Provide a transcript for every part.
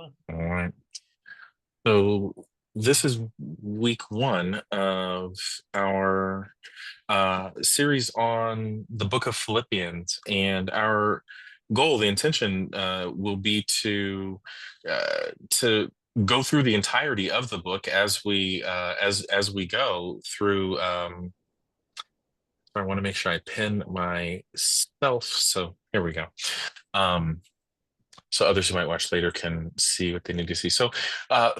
All right. So this is week one of our series on the book of Philippians, and our goal, the intention, will be to go through the entirety of the book as we as we go through. I want to make sure I pin myself. So here we go. Um, so others who might watch later can see what they need to see. So,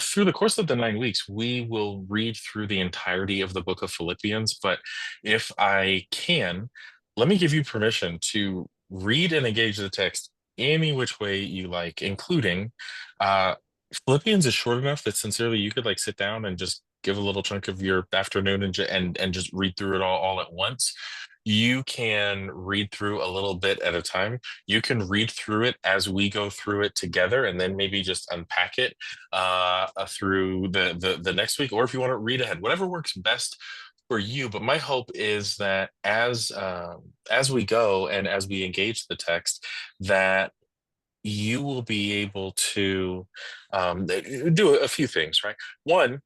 through the course of the 9 weeks, we will read through the entirety of the book of Philippians. But if I can, let me give you permission to read and engage the text any which way you like, including Philippians is short enough that sincerely you could like sit down and just give a little chunk of your afternoon and just read through it all at once. You can read through a little bit at a time. You can read through it as we go through it together, and then maybe just unpack it through the next week, or if you want to read ahead, whatever works best for you. But my hope is that as we go and as we engage the text, that you will be able to do a few things, right? One,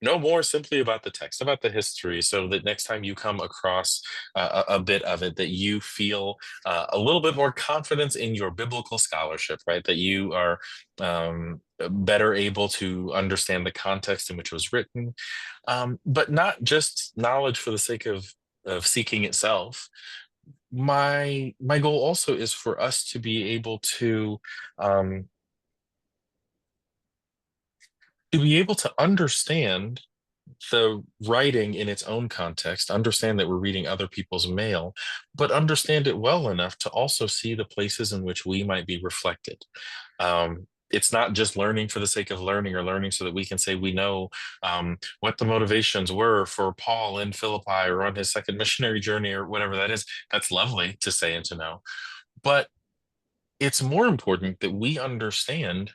know more simply about the text, about the history, so that next time you come across a bit of it, that you feel a little bit more confidence in your biblical scholarship, right? That you are better able to understand the context in which it was written, but not just knowledge for the sake of seeking itself. My goal also is for us to be able um, to be able to understand the writing in its own context, understand that we're reading other people's mail, but understand it well enough to also see the places in which we might be reflected. It's not just learning for the sake of learning, or learning so that we can say we know what the motivations were for Paul in Philippi or on his second missionary journey or whatever that is. That's lovely to say and to know. But it's more important that we understand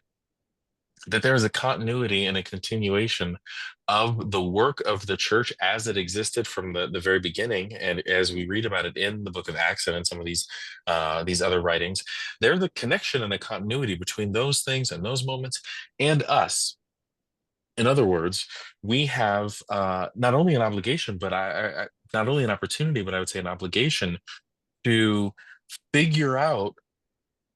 that there is a continuity and a continuation of the work of the church as it existed from the very beginning. And as we read about it in the book of Acts and in some of these other writings, there's a connection and a continuity between those things and those moments and us. In other words, we have not only an obligation, but not only an opportunity, but I would say an obligation to figure out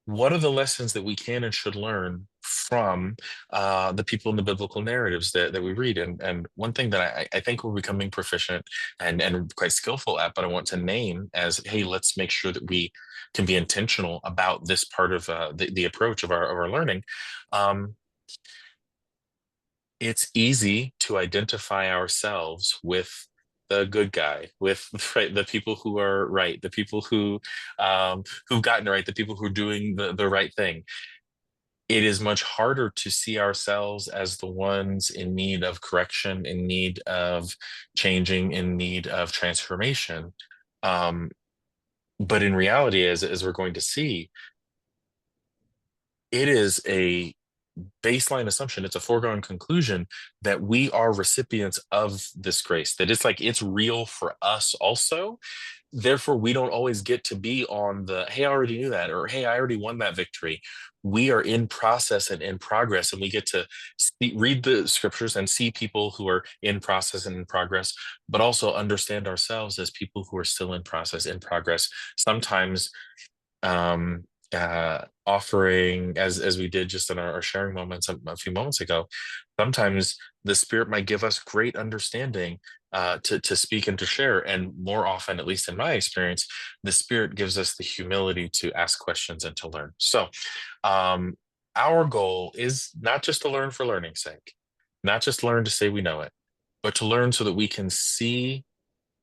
what are the lessons that we can and should learn from the people in the biblical narratives that we read. And one thing that I think we're becoming proficient and quite skillful at, but I want to name as, hey, let's make sure that we can be intentional about this part of the approach of our learning. Um, it's easy to identify ourselves with the good guy, with right, the people who are right, the people who've gotten it right, the people who are doing the right thing. It is much harder to see ourselves as the ones in need of correction, in need of changing, in need of transformation. Um, but in reality, as we're going to see, it is a baseline assumption, it's a foregone conclusion that we are recipients of this grace, that it's like it's real for us also. Therefore, we don't always get to be on the, hey, I already knew that, or hey, I already won that victory. We are in process and in progress, and we get to read the scriptures and see people who are in process and in progress, but also understand ourselves as people who are still in process, in progress. Sometimes offering, as we did just in our sharing moments a few moments ago, sometimes the Spirit might give us great understanding to speak and to share. And more often, at least in my experience, the Spirit gives us the humility to ask questions and to learn. So, um, our goal is not just to learn for learning's sake, not just learn to say we know it, but to learn so that we can see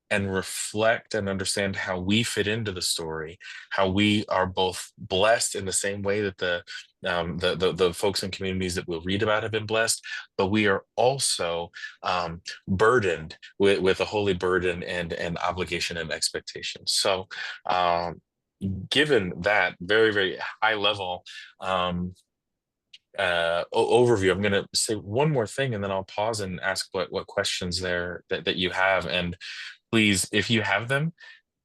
and reflect and understand how we fit into the story, how we are both blessed in the same way that the folks and communities that we'll read about have been blessed, but we are also burdened with a holy burden and obligation and expectation. So, given that very, very high level overview, I'm going to say one more thing, and then I'll pause and ask what questions there that you have. And please, if you have them,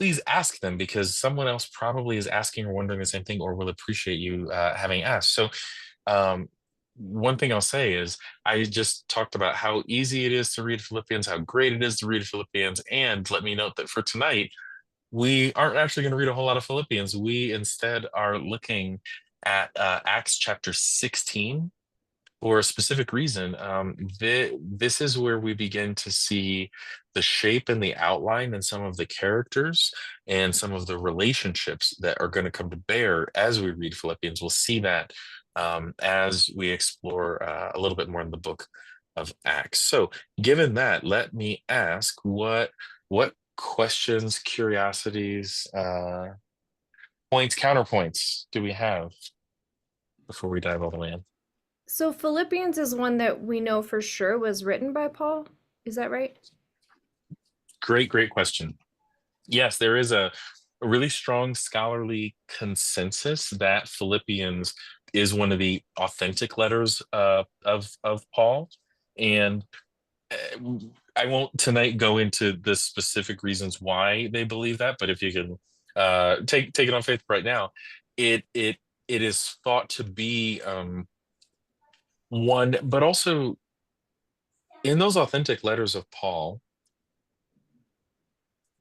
please ask them, because someone else probably is asking or wondering the same thing, or will appreciate you having asked. So, um, one thing I'll say is I just talked about how easy it is to read Philippians, how great it is to read Philippians, and let me note that for tonight, we aren't actually going to read a whole lot of Philippians. We instead are looking at Acts chapter 16 for a specific reason. This is where we begin to see the shape and the outline and some of the characters and some of the relationships that are going to come to bear as we read Philippians. We'll see that as we explore a little bit more in the book of Acts. So, given that, let me ask what questions, curiosities, points, counterpoints do we have before we dive all the way in? So Philippians is one that we know for sure was written by Paul. Is that right? Great question. Yes, there is a really strong scholarly consensus that Philippians is one of the authentic letters of Paul. And I won't tonight go into the specific reasons why they believe that, but if you can take it on faith right now, it is thought to be one, but also in those authentic letters of Paul,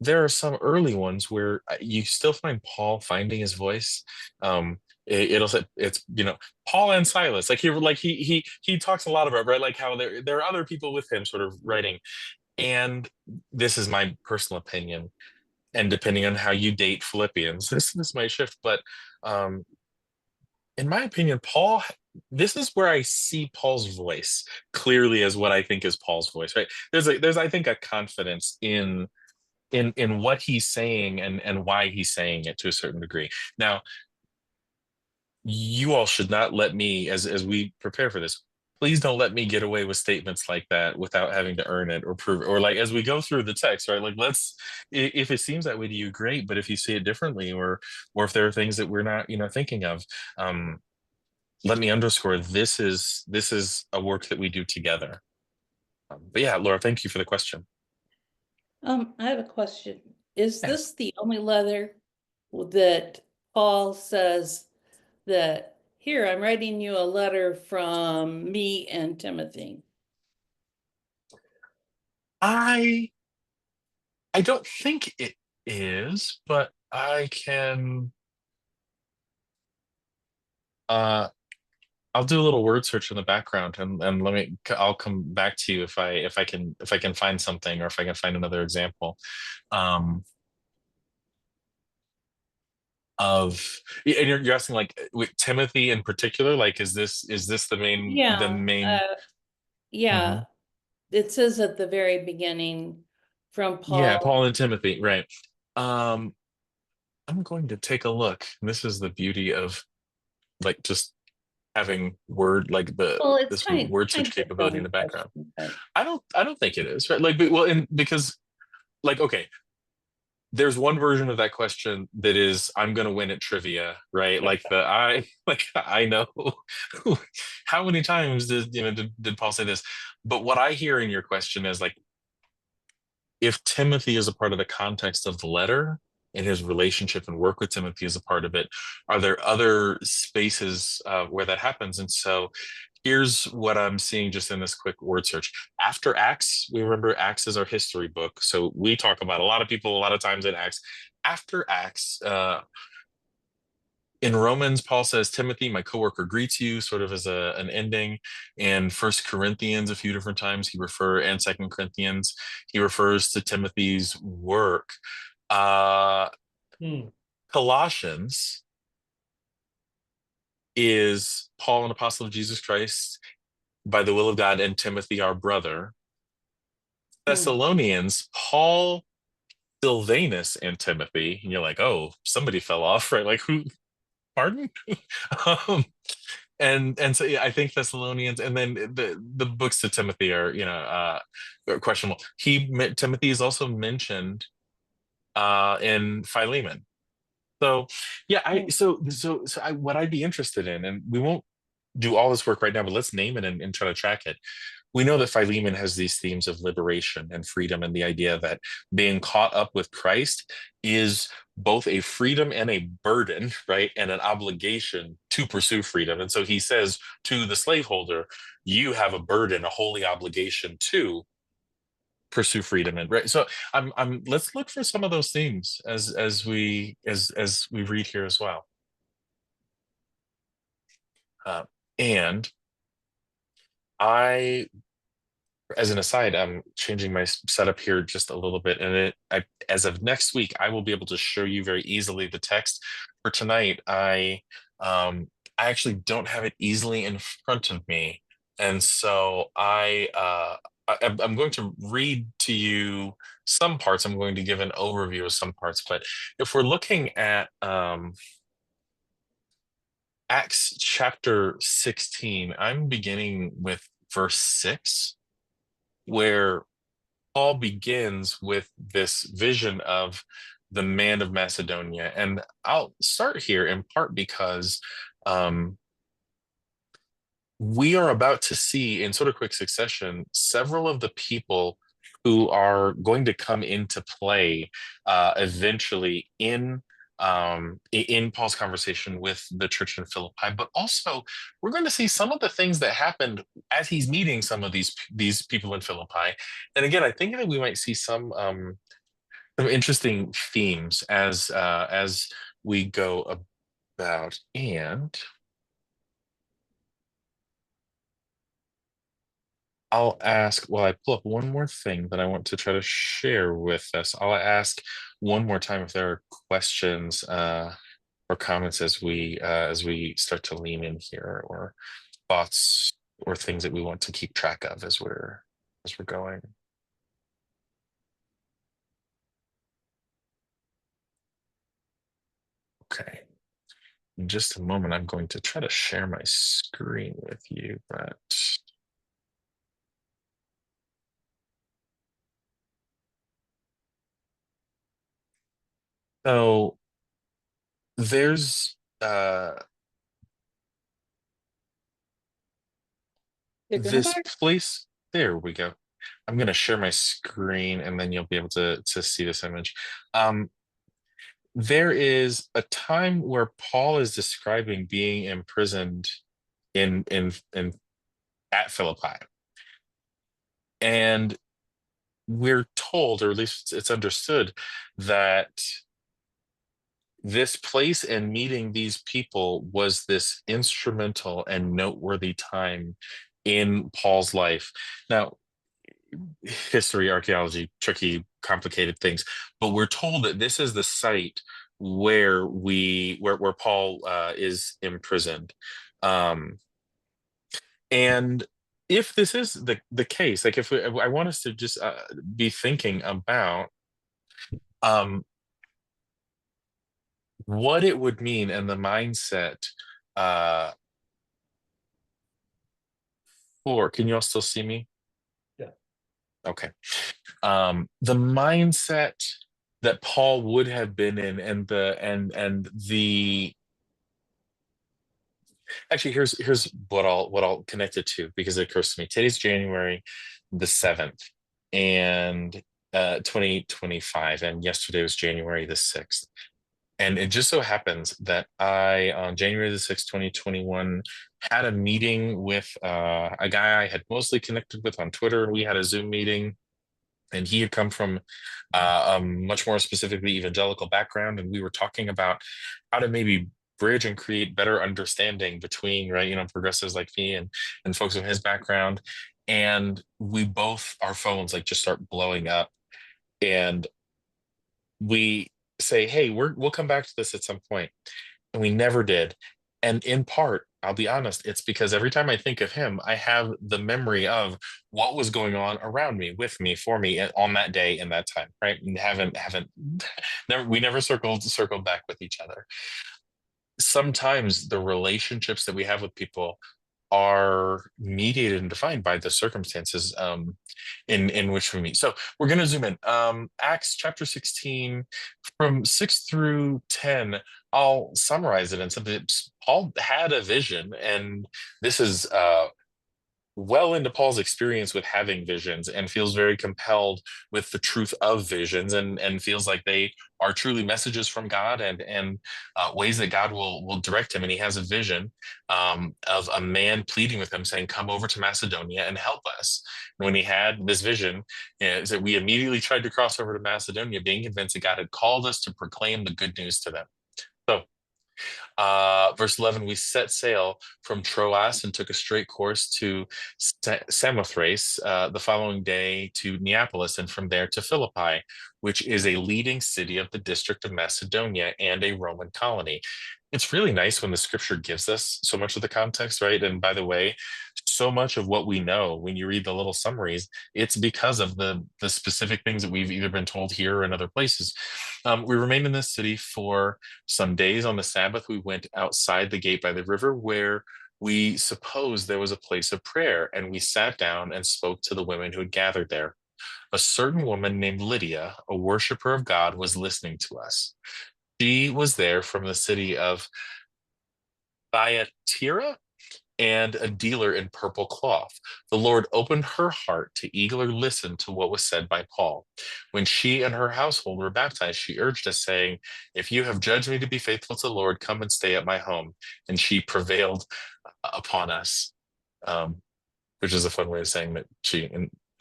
there are some early ones where you still find Paul finding his voice. It'll say it's Paul and Silas. He talks a lot about, right, like how there are other people with him sort of writing. And this is my personal opinion, and depending on how you date Philippians, this might shift. But um, in my opinion, Paul. This is where I see Paul's voice clearly as what I think is Paul's voice, right? There's I think a confidence in what he's saying and why he's saying it to a certain degree. Now, you all should not let me, as we prepare for this, please don't let me get away with statements like that without having to earn it or prove it. Or like as we go through the text, right? Like if it seems that way to you, great. But if you see it differently, or if there are things that we're not, thinking of, um, let me underscore this is a work that we do together. But yeah, Laura, thank you for the question. I have a question. Is Yeah. this the only letter that Paul says that, here, I'm writing you a letter from me and Timothy? I I don't think it is, but I can uh I'll do a little word search in the background and I'll come back to you if I can find something or if I can find another example um of and you're asking like with Timothy in particular, like is this the Yeah, main yeah. Mhm. It says at the very beginning from Yeah, Paul. Paul and Timothy, right. um I'm going to take a look. This is the beauty of like just having word like Well, it's this word kind search of a capability in silly the background. question, but I don't think it is, right? Like well, and because like okay, there's one version of that question that is I'm gonna win at trivia, right? Like I know how many times did Paul say this? But what I hear in your question is like if Timothy is a part of the context of the letter and his relationship and work with Timothy is a part of it, are there other spaces where that happens? And so here's what I'm seeing just in this quick word search. After Acts, we remember Acts is our history book. So we talk about a lot of people a lot of times in Acts. After Acts, in Romans, Paul says, Timothy, my coworker, greets you, sort of as an ending. In First Corinthians, a few different times, and Second Corinthians, he refers to Timothy's work. Uh, Colossians is Paul, an apostle of Jesus Christ, by the will of God, and Timothy, our brother. hmm. Thessalonians, Paul, Silvanus, and Timothy. And you're like, oh, somebody fell off, right? Like who? Pardon? um, and so yeah, I think Thessalonians, and then the books to Timothy are questionable. Timothy is also mentioned in Philemon. So yeah, I Hmm. so what I'd be interested in, and we won't do all this work right now, but let's name it and try to track it. we know that Philemon has these themes of liberation and freedom, and the idea that being caught up with Christ is both a freedom and a burden, right? And an obligation to pursue freedom. And so he says to the slaveholder, you have a burden, a holy obligation to pursue freedom. And right. So I'm let's look for some of those themes as we read here as well. And I, as an aside, I'm changing my setup here just a little bit, and as of next week, I will be able to show you very easily the text. For tonight, I actually don't have it easily in front of me, and so I'm going to read to you some parts. I'm going to give an overview of some parts, but if we're looking at Acts chapter 16, I'm beginning with verse 6, where Paul begins with this vision of the man of Macedonia. And I'll start here in part because um, we are about to see in sort of quick succession several of the people who are going to come into play eventually in Paul's conversation with the church in Philippi, but also we're going to see some of the things that happened as he's meeting some of these people in Philippi. And again, I think that we might see some interesting themes as we go about. And I'll ask, while I pull up one more thing that I want to try to share with us, I'll ask one more time if there are questions or comments as we start to lean in here, or thoughts or things that we want to keep track of as we're going. Okay. In just a moment, I'm going to try to share my screen with you, but so there's this place. There we go. I'm going to share my screen, and then you'll be able to see this image. There is a time where Paul is describing being imprisoned in at Philippi, and we're told, or at least it's understood, that this place and meeting these people was this instrumental and noteworthy time in Paul's life. Now, history, archaeology, tricky, complicated things, but we're told that this is the site where Paul is imprisoned. And if this is the case, like I want us to just be thinking about what it would mean and the mindset uh, for, can you all still see me? Yeah. Okay. The mindset that Paul would have been in, and the actually, here's what I'll connect it to, because it occurs to me. Today's January the 7th, and 2025, and yesterday was January the 6th. And it just so happens that I, on January the 6th, 2021, had a meeting with a guy I had mostly connected with on Twitter. We had a Zoom meeting, and he had come from a much more specifically evangelical background. And we were talking about how to maybe bridge and create better understanding between, right, progressives like me and folks from his background. And we both, our phones like just start blowing up. And we say, hey, we'll come back to this at some point. And we never did. And in part, I'll be honest, it's because every time I think of him, I have the memory of what was going on around me, with me, for me, on that day and that time, right? And haven't we never circled back with each other. Sometimes the relationships that we have with people are mediated and defined by the circumstances in which we meet. So we're going to zoom in. Acts chapter 16, from 6 through 10, I'll summarize it in something. Paul had a vision, and this is well into Paul's experience with having visions and feels very compelled with the truth of visions, and feels like they are truly messages from God, and ways that God will direct him. And he has a vision of a man pleading with him, saying, "Come over to Macedonia and help us." And when he had this vision, is that we immediately tried to cross over to Macedonia, being convinced that God had called us to proclaim the good news to them. So verse 11, we set sail from Troas and took a straight course to Samothrace, the following day to Neapolis, and from there to Philippi, which is a leading city of the district of Macedonia and a Roman colony. It's really nice when the scripture gives us so much of the context, right? And by the way, so much of what we know when you read the little summaries, it's because of the specific things that we've either been told here or in other places. We remained in this city for some days. On the Sabbath, we went outside the gate by the river where we supposed there was a place of prayer, and we sat down and spoke to the women who had gathered there. A certain woman named Lydia, a worshiper of God, was listening to us. She was there from the city of Thyatira and a dealer in purple cloth. The Lord opened her heart to eagerly listen to what was said by Paul. When she and her household were baptized, she urged us, saying, "If you have judged me to be faithful to the Lord, come and stay at my home." And she prevailed upon us. Um, which is a fun way of saying that she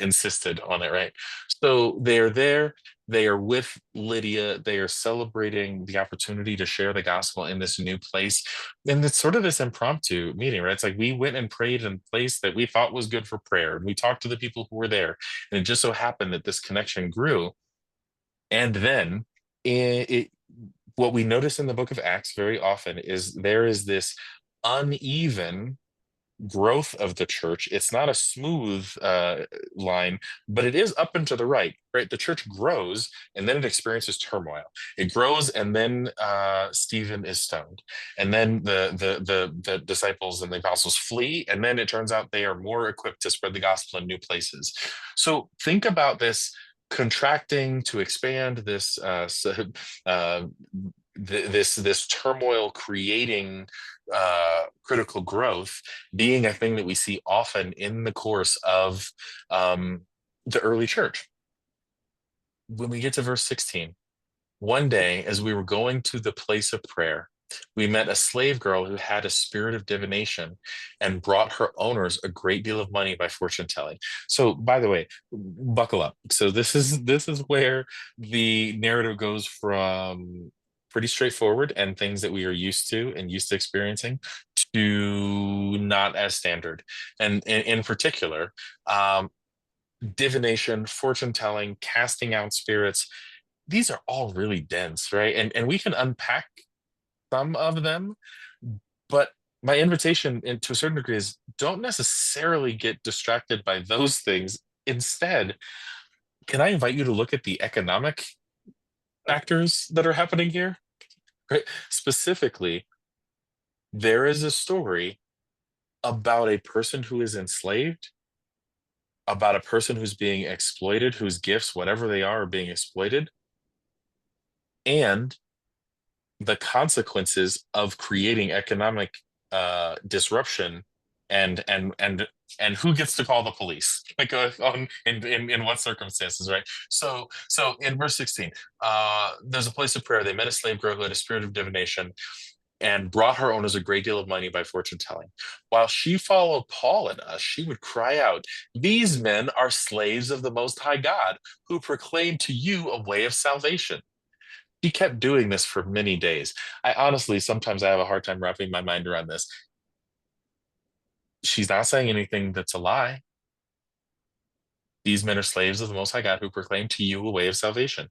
insisted on it, right? So they're there, they are with Lydia, they are celebrating the opportunity to share the gospel in this new place. And it's sort of this impromptu meeting, right? It's like we went and prayed in a place that we thought was good for prayer, and we talked to the people who were there. And it just so happened that this connection grew. And then it what we notice in the book of Acts very often is there is this uneven growth of the church. It's not a smooth line, but it is up and to the right, right? The church grows and then it experiences turmoil. It grows and then Stephen is stoned. And then the disciples and the apostles flee. And then it turns out they are more equipped to spread the gospel in new places. So think about this contracting to expand, this turmoil creating critical growth, being a thing that we see often in the course of the early church. When we get to verse 16, one day as we were going to the place of prayer, we met a slave girl who had a spirit of divination and brought her owners a great deal of money by fortune telling. So, by the way, buckle up. So this is where the narrative goes from pretty straightforward and things that we are used to and used to experiencing to not as standard. And in particular, divination, fortune telling, casting out spirits, these are all really dense, right? And we can unpack some of them, but my invitation to a certain degree is don't necessarily get distracted by those things. Instead, can I invite you to look at the economic factors that are happening here? Right? Specifically, there is a story about a person who is enslaved, about a person who's being exploited, whose gifts, whatever they are being exploited, and the consequences of creating economic disruption, and who gets to call the police, like on in what circumstances, right? So in verse 16, there's a place of prayer. They met a slave girl who had a spirit of divination and brought her owners a great deal of money by fortune telling. While she followed Paul and us, she would cry out, "These men are slaves of the Most High God, who proclaim to you a way of salvation." She kept doing this for many days. I honestly, sometimes I have a hard time wrapping my mind around this. She's not saying anything that's a lie. These men are slaves of the Most High God who proclaim to you a way of salvation.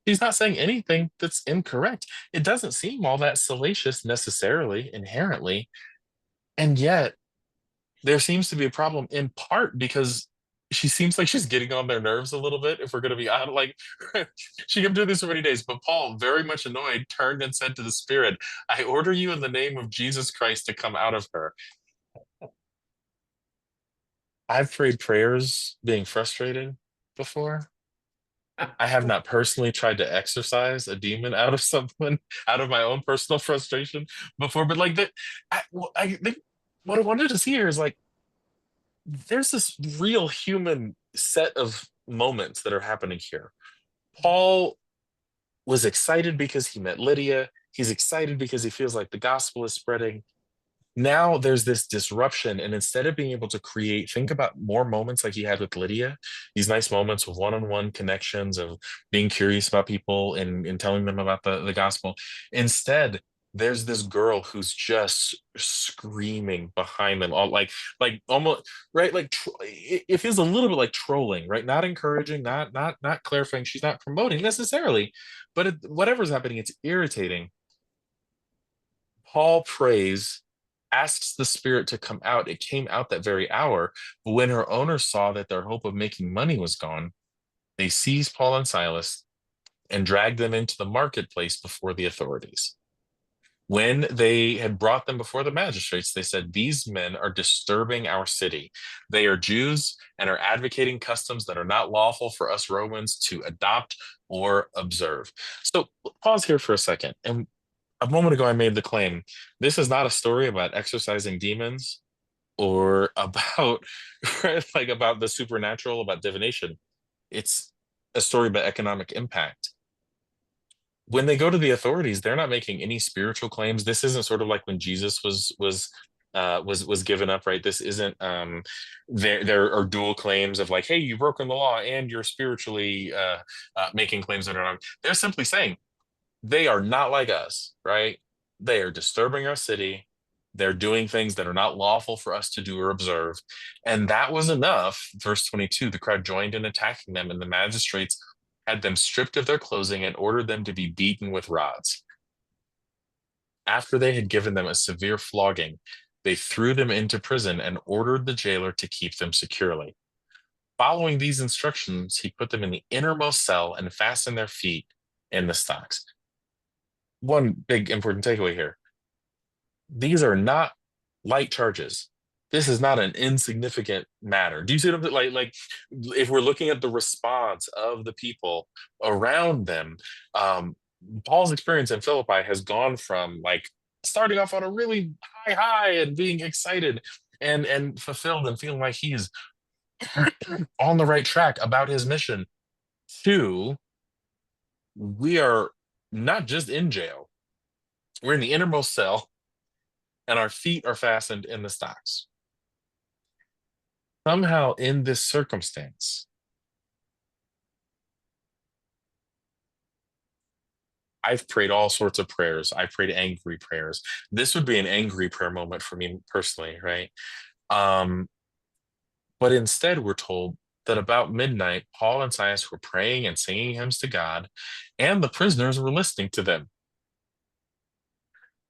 She's not saying anything that's incorrect. It doesn't seem all that salacious necessarily, inherently. And yet, there seems to be a problem in part because she seems like she's getting on their nerves a little bit, if we're going to be honest. Like, she kept doing this for many days, but Paul, very much annoyed, turned and said to the spirit, "I order you in the name of Jesus Christ to come out of her." I've prayed prayers being frustrated before. I have not personally tried to exorcise a demon out of someone, out of my own personal frustration before, but like that, I think what I wanted to see here is like, there's this real human set of moments that are happening here. Paul was excited because he met Lydia. He's excited because he feels like the gospel is spreading. Now there's this disruption, and instead of being able to create, think about more moments like he had with Lydia, these nice moments of one-on-one connections, of being curious about people and telling them about the gospel. Instead, there's this girl who's just screaming behind them, all like almost right, like it feels a little bit like trolling, right? Not encouraging, not clarifying. She's not promoting necessarily, but whatever's happening, it's irritating. Paul prays, asks the spirit to come out. It came out that very hour. But when her owners saw that their hope of making money was gone, they seized Paul and Silas and dragged them into the marketplace before the authorities. When they had brought them before the magistrates, they said, "These men are disturbing our city. They are Jews and are advocating customs that are not lawful for us Romans to adopt or observe." So pause here for a second. And a moment ago, I made the claim this is not a story about exorcising demons or about right, like about the supernatural, about divination. It's a story about economic impact. When they go to the authorities, they're not making any spiritual claims. This isn't sort of like when Jesus was given up, right? This isn't there are dual claims of like, hey, you've broken the law and you're spiritually making claims that are not. They're simply saying they are not like us, right? They are disturbing our city. They're doing things that are not lawful for us to do or observe. And that was enough. Verse 22, the crowd joined in attacking them, and the magistrates had them stripped of their clothing and ordered them to be beaten with rods. After they had given them a severe flogging, they threw them into prison and ordered the jailer to keep them securely. Following these instructions, he put them in the innermost cell and fastened their feet in the stocks. One big important takeaway here. These are not light charges. This is not an insignificant matter. Do you see what I'm like if we're looking at the response of the people around them, Paul's experience in Philippi has gone from like starting off on a really high and being excited and fulfilled and feeling like he's on the right track about his mission to we are not just in jail, we're in the innermost cell and our feet are fastened in the stocks. Somehow, in this circumstance, I've prayed all sorts of prayers. I prayed angry prayers. This would be an angry prayer moment for me personally, right? Um, but instead, we're told that about midnight, Paul and Silas were praying and singing hymns to God, and the prisoners were listening to them.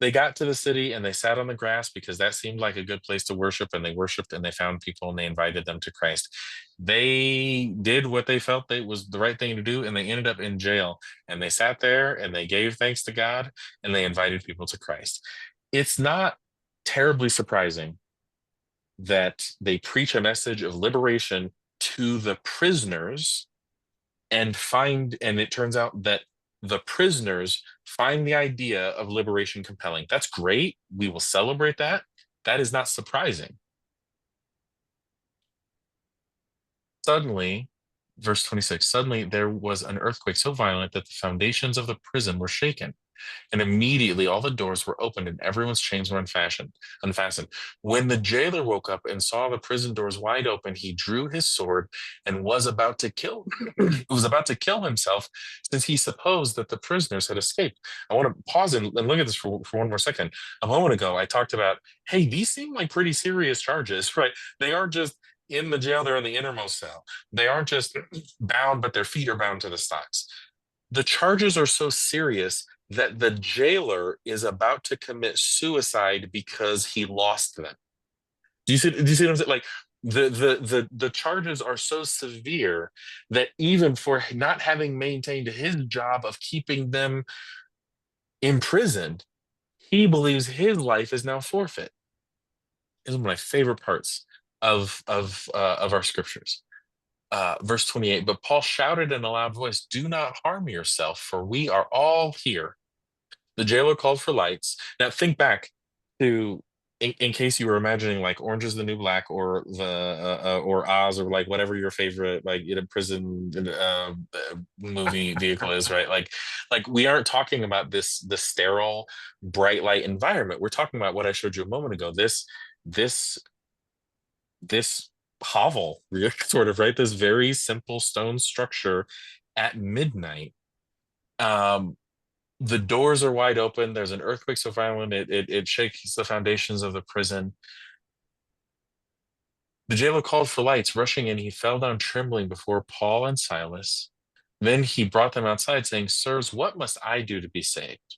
They got to the city and they sat on the grass because that seemed like a good place to worship, and they worshiped and they found people and they invited them to Christ. They did what they felt they was the right thing to do, and they ended up in jail, and they sat there and they gave thanks to God and they invited people to Christ. It's not terribly surprising that they preach a message of liberation to the prisoners and it turns out that the prisoners find the idea of liberation compelling. That's great. We will celebrate that. That is not surprising. Suddenly, verse 26, suddenly there was an earthquake so violent that the foundations of the prison were shaken. And immediately all the doors were opened and everyone's chains were unfastened. When the jailer woke up and saw the prison doors wide open, he drew his sword and was about to kill was about to kill himself, since he supposed that the prisoners had escaped. I want to pause and look at this for one more second. A moment ago, I talked about, hey, these seem like pretty serious charges, right? They aren't just in the jail, they're in the innermost cell. They aren't just bound, but their feet are bound to the stocks. The charges are so serious that the jailer is about to commit suicide because he lost them. Do you see what I'm saying? Like the charges are so severe that even for not having maintained his job of keeping them imprisoned, he believes his life is now forfeit. This is one of my favorite parts of our scriptures. Verse 28, but Paul shouted in a loud voice, "Do not harm yourself, for we are all here." The jailer called for lights. Now think back to in case you were imagining like Orange is the New Black or the or Oz or like whatever your favorite like in a prison movie vehicle is, right? Like we aren't talking about the sterile bright light environment. We're talking about what I showed you a moment ago. This this hovel, sort of, right? This very simple stone structure at midnight. Um, the doors are wide open. There's an earthquake so violent it shakes the foundations of the prison. The jailer called for lights. Rushing in, he fell down trembling before Paul and Silas. Then he brought them outside, saying, Sirs, what must I do to be saved?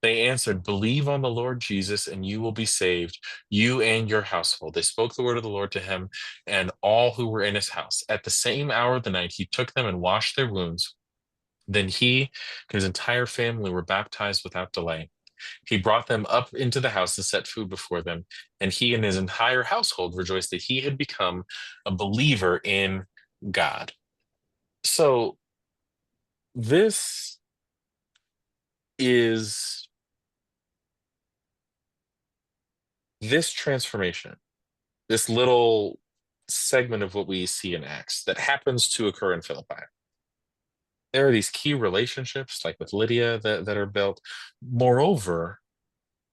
They answered, Believe on the Lord Jesus, and you will be saved, you and your household. They spoke the word of the Lord to him and all who were in his house. At the same hour of the night, he took them and washed their wounds. Then he and his entire family were baptized without delay. He brought them up into the house and set food before them, and he and his entire household rejoiced that he had become a believer in God. So this is this transformation, this little segment of what we see in Acts that happens to occur in Philippi. There are these key relationships, like with Lydia, that are built. Moreover,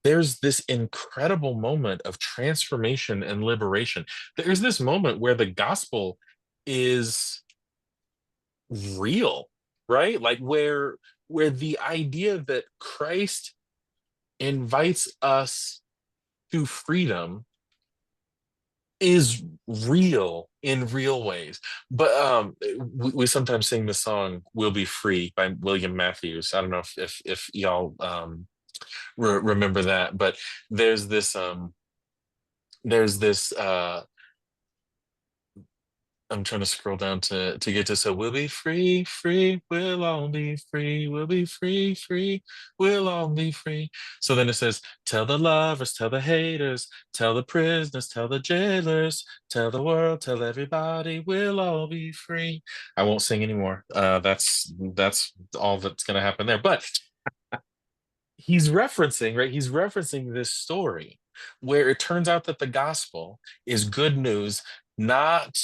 there's this incredible moment of transformation and liberation. There's this moment where the gospel is real, right? Like where the idea that Christ invites us to freedom is real in real ways. But we sometimes sing the song "We'll Be Free" by William Matthews. I don't know if y'all remember that, but there's this there's this I'm trying to scroll down to get to, so we'll be free, free, we'll all be free, we'll be free, free, we'll all be free. So then it says, tell the lovers, tell the haters, tell the prisoners, tell the jailers, tell the world, tell everybody, we'll all be free. I won't sing anymore. That's all that's gonna happen there. But he's referencing, right? He's referencing this story where it turns out that the gospel is good news, not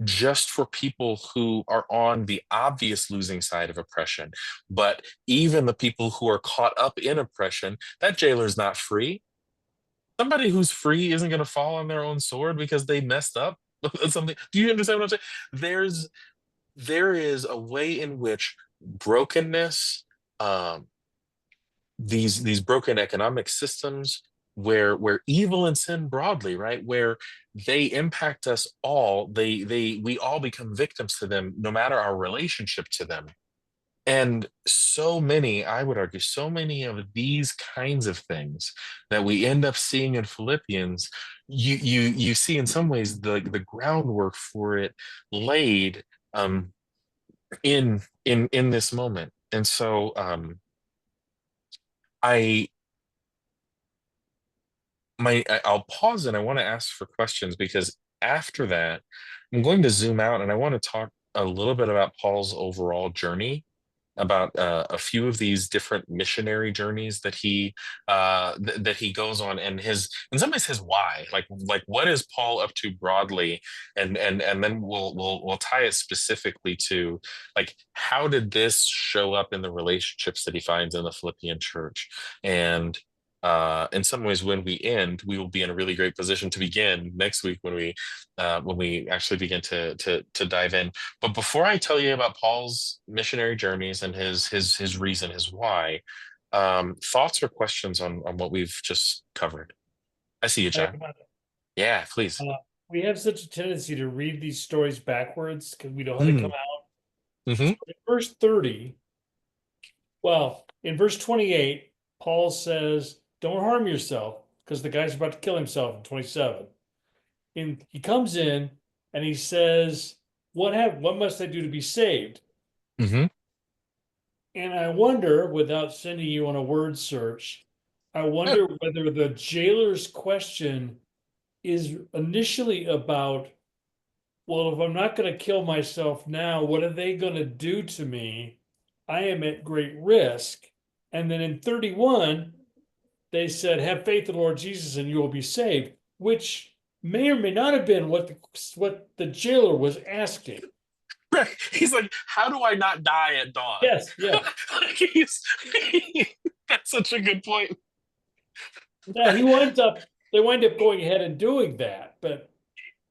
just for people who are on the obvious losing side of oppression, but even the people who are caught up in oppression. That jailer's not free. Somebody who's free isn't going to fall on their own sword because they messed up. Something. Do you understand what I'm saying? There is a way in which brokenness, um, these broken economic systems, where evil and sin broadly, right, where they impact us all, we all become victims to them no matter our relationship to them. And so many, I would argue, so many of these kinds of things that we end up seeing in Philippians, you see in some ways the groundwork for it laid in this moment. And so I I'll pause and I want to ask for questions, because after that, I'm going to zoom out and I want to talk a little bit about Paul's overall journey, about a few of these different missionary journeys that that he goes on, and his, in some ways, his why. Like what is Paul up to broadly, and then we'll tie it specifically to, like, how did this show up in the relationships that he finds in the Philippian church. And in some ways, when we end, we will be in a really great position to begin next week when we actually begin to dive in. But before I tell you about Paul's missionary journeys and his reason, his why, thoughts or questions on what we've just covered? I see you, John. Yeah, please. We have such a tendency to read these stories backwards because we know how they Mm, come out. hmm In verse 30, well, in verse 28, Paul says, don't harm yourself, because the guy's about to kill himself in 27. And he comes in and he says, what must I do to be saved? hmm And I wonder, without sending you on a word search, I wonder whether the jailer's question is initially about, well, if I'm not going to kill myself now, what are they going to do to me? I am at great risk. And then in 31, they said, "Have faith in the Lord Jesus, and you will be saved," which may or may not have been what the jailer was asking. Right. He's like, how do I not die at dawn? Yes, yes. Like that's such a good point. Yeah, they wind up going ahead and doing that, but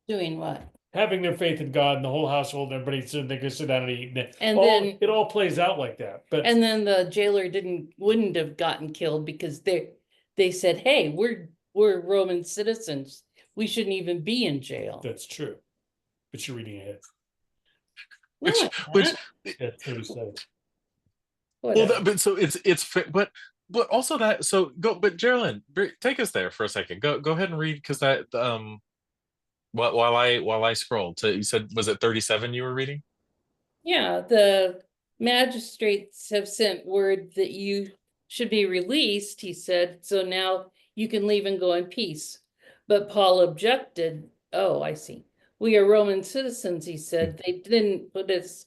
Doing what? having their faith in God and the whole household, and everybody they can sit down and eat, And all, then- it all plays out like that. But And then the jailer wouldn't have gotten killed because they said, hey, we're Roman citizens. We shouldn't even be in jail. that's true. But you're reading ahead. No, Which, it's which, not. Yeah, 37. well, Whatever. but so but also that, so go, but Geraldine, take us there for a second. Go ahead and read, because that, while I scroll to, you said, was it 37 you were reading? Yeah, the magistrates have sent word that you should be released, he said, so now you can leave and go in peace. But Paul objected. Oh, I see. We are Roman citizens, he said. They didn't put us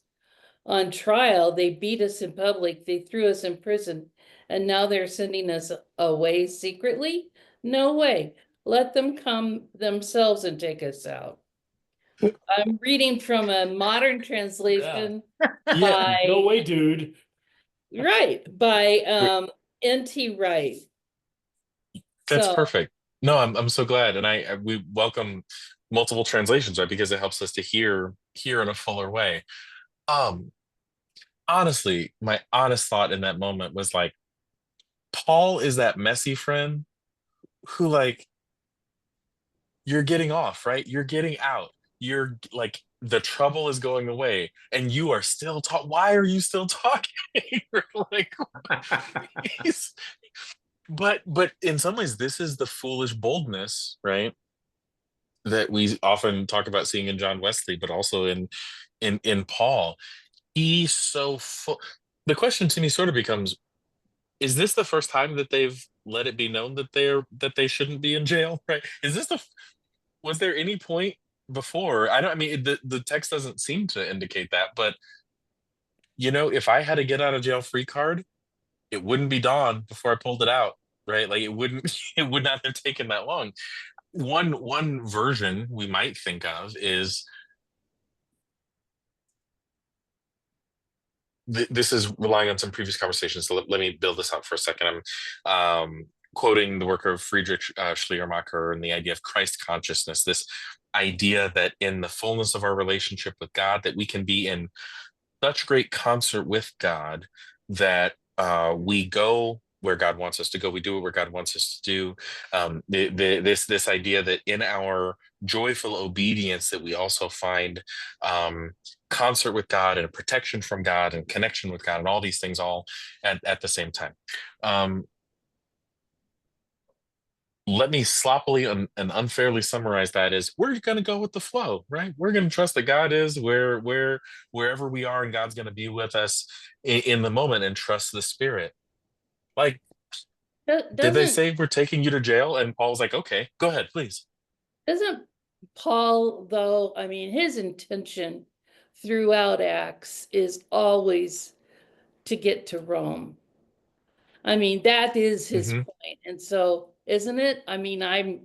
on trial. They beat us in public. They threw us in prison. And now they're sending us away secretly? No way. Let them come themselves and take us out. I'm reading from a modern translation Yeah, No by, way, dude. by N.T. Wright. that's So, perfect. No, I'm so glad, and we welcome multiple translations, right? Because it helps us to hear in a fuller way. Um, Honestly, my honest thought in that moment was like, Paul is that messy friend who, like, you're getting off, right? You're getting out. You're like, the trouble is going away, and you are still talking. Why are you still talking? Like, he's, but in some ways, this is the foolish boldness, right? That we often talk about seeing in John Wesley, but also in Paul. He's so full. The question to me sort of becomes, is this the first time that they've let it be known that they shouldn't be in jail, right? Is this was there any point before? I mean, the text doesn't seem to indicate that, but if I had a get out of jail free card, it wouldn't be dawn before I pulled it out, right? Like, it wouldn't, it would not have taken that long. One version we might think of is, this is relying on some previous conversations, so let me build this out for a second. I'm quoting the work of Friedrich Schleiermacher and the idea of Christ consciousness, this idea that in the fullness of our relationship with God, that we can be in such great concert with God that we go where God wants us to go. We do it where God wants us to do. This idea that in our joyful obedience, that we also find concert with God and protection from God and connection with God, and all these things all at the same time. Let me sloppily and unfairly summarize that as, we're going to go with the flow, right? We're going to trust that God is wherever we are, and God's going to be with us in the moment, and trust the Spirit. Like, did they say, we're taking you to jail? And Paul's like, okay, go ahead, please. Doesn't Paul, though, I mean, his intention throughout Acts is always to get to Rome. I mean, that is his Mhm. point. And so, isn't it? I mean, Well,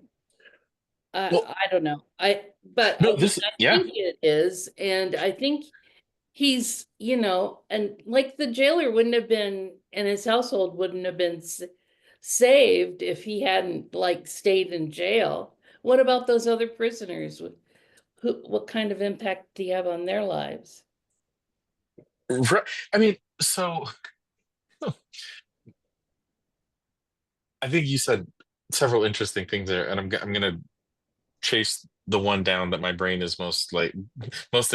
I don't know. But no, I mean, I yeah. think it is. And I think he's, and like the jailer wouldn't have been, and his household wouldn't have been saved if he hadn't like stayed in jail. What about those other prisoners? What kind of impact do you have on their lives? I mean, so I think you said several interesting things there, and I'm gonna chase the one down that my brain is most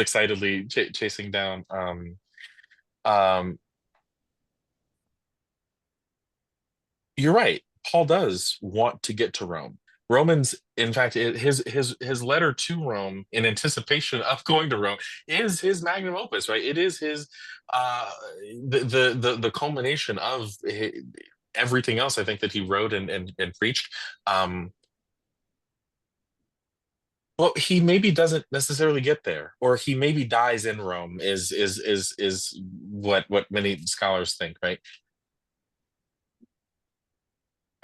excitedly chasing down. Um, you're right. Paul does want to get to Rome. Romans, in fact, his letter to Rome in anticipation of going to Rome is his magnum opus, right? It is his the culmination of everything else, I think, that he wrote and preached. Well, he maybe doesn't necessarily get there, or he maybe dies in Rome. Is what many scholars think, right?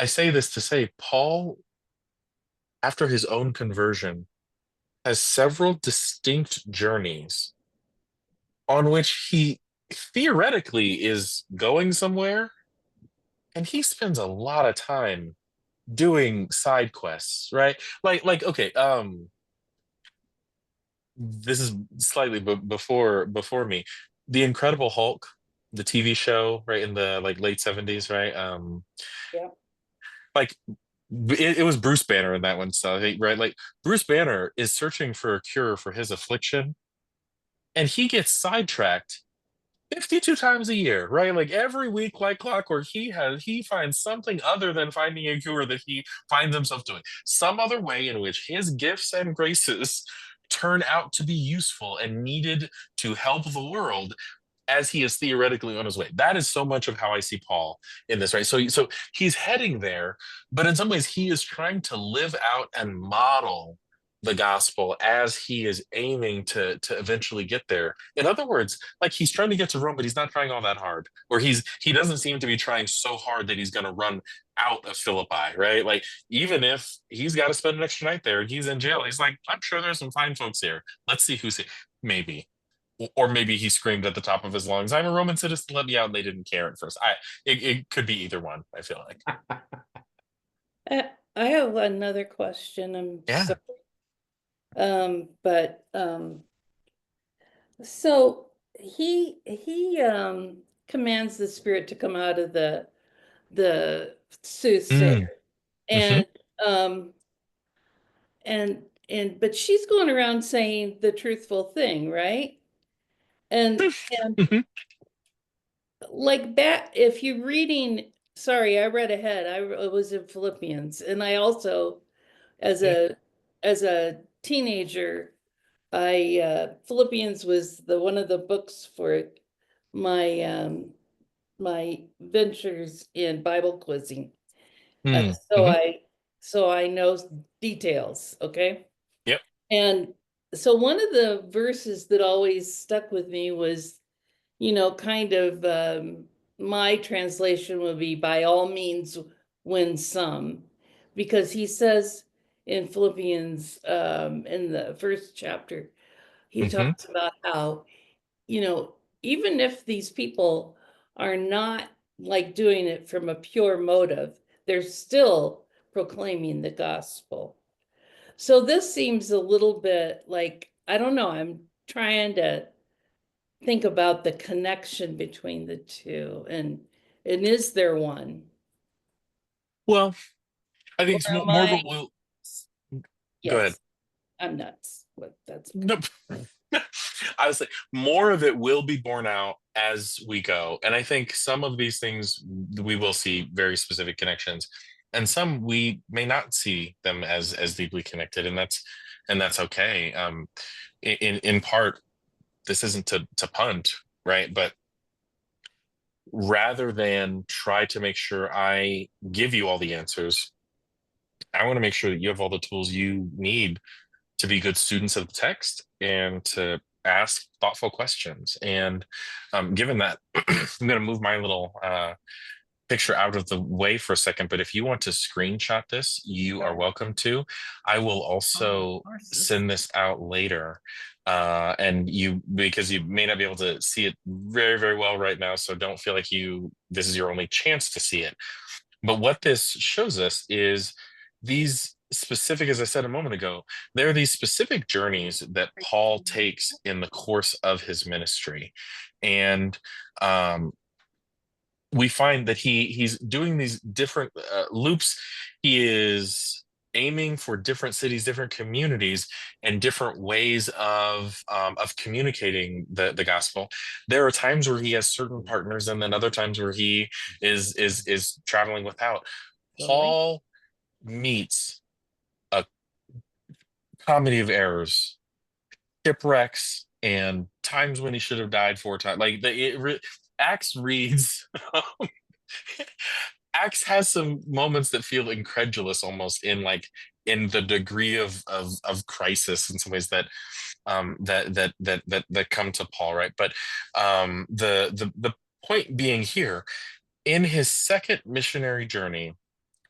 I say this to say Paul, after his own conversion, has several distinct journeys on which he theoretically is going somewhere, and he spends a lot of time doing side quests, right? Okay, this is slightly before me. The Incredible Hulk, the TV show, right, in the like late 70s, right? Yeah. Like it was Bruce Banner in that one, so right, like Bruce Banner is searching for a cure for his affliction, and he gets sidetracked 52 times a year, right? Like every week, like clockwork, he finds something other than finding a cure that he finds himself doing. Some other way in which his gifts and graces turn out to be useful and needed to help the world as he is theoretically on his way. That is so much of how I see Paul in this, right? So he's heading there, but in some ways he is trying to live out and model the gospel as he is aiming to eventually get there. In other words, like he's trying to get to Rome, but he's not trying all that hard. Or he doesn't seem to be trying so hard that he's going to run out of Philippi, right? Like even if he's got to spend an extra night there and he's in jail, he's like, I'm sure there's some fine folks here. Let's see who's here. Maybe. Or maybe he screamed at the top of his lungs, "I'm a Roman citizen, let me out," and they didn't care at first. It could be either one, I feel like. I have another question. I'm Yeah. sorry. So he commands the spirit to come out of the Mm, soothsayer, hmm and um and but she's going around saying the truthful thing, right? And hmm like back, if you're reading, sorry, I read ahead. I was in Philippians, and I also, as Yeah. a teenager, I Philippians was the one of the books for my my ventures in Bible quizzing. Uh, Mm, so hmm I so I know details, okay? Yep. And so one of the verses that always stuck with me was, kind of my translation would be by all means win some, because he says in Philippians, in the first chapter, he hmm talks about how, you know, even if these people are not like doing it from a pure motive, they're still proclaiming the gospel. So this seems a little bit like, I don't know, I'm trying to think about the connection between the two, and is there one? Well, I think Or it's am more of a I, will. Go ahead. yes, I'm nuts. But that's okay. Nope. I would say more of it will be borne out as we go. And I think some of these things we will see very specific connections, and some we may not see them as deeply connected, and that's okay. In part, this isn't to punt, right? But rather than try to make sure I give you all the answers, I want to make sure that you have all the tools you need to be good students of the text and to ask thoughtful questions. And given that, I'm going to move my little picture out of the way for a second, but if you want to screenshot this, you are welcome to. I will also send this out later. And because you may not be able to see it very, very well right now, so don't feel like this is your only chance to see it. But what this shows us is these specific, as I said a moment ago, there are these specific journeys that Paul takes in the course of his ministry. And we find that he's doing these different loops. He is aiming for different cities, different communities, and different ways of communicating the gospel. There are times where he has certain partners, and then other times where he is traveling without. Paul meets a comedy of errors, shipwrecks, and times when he should have died 4 times. Acts reads. Acts has some moments that feel incredulous, almost in the degree of crisis in some ways that come to Paul, right? But the point being here, in his second missionary journey,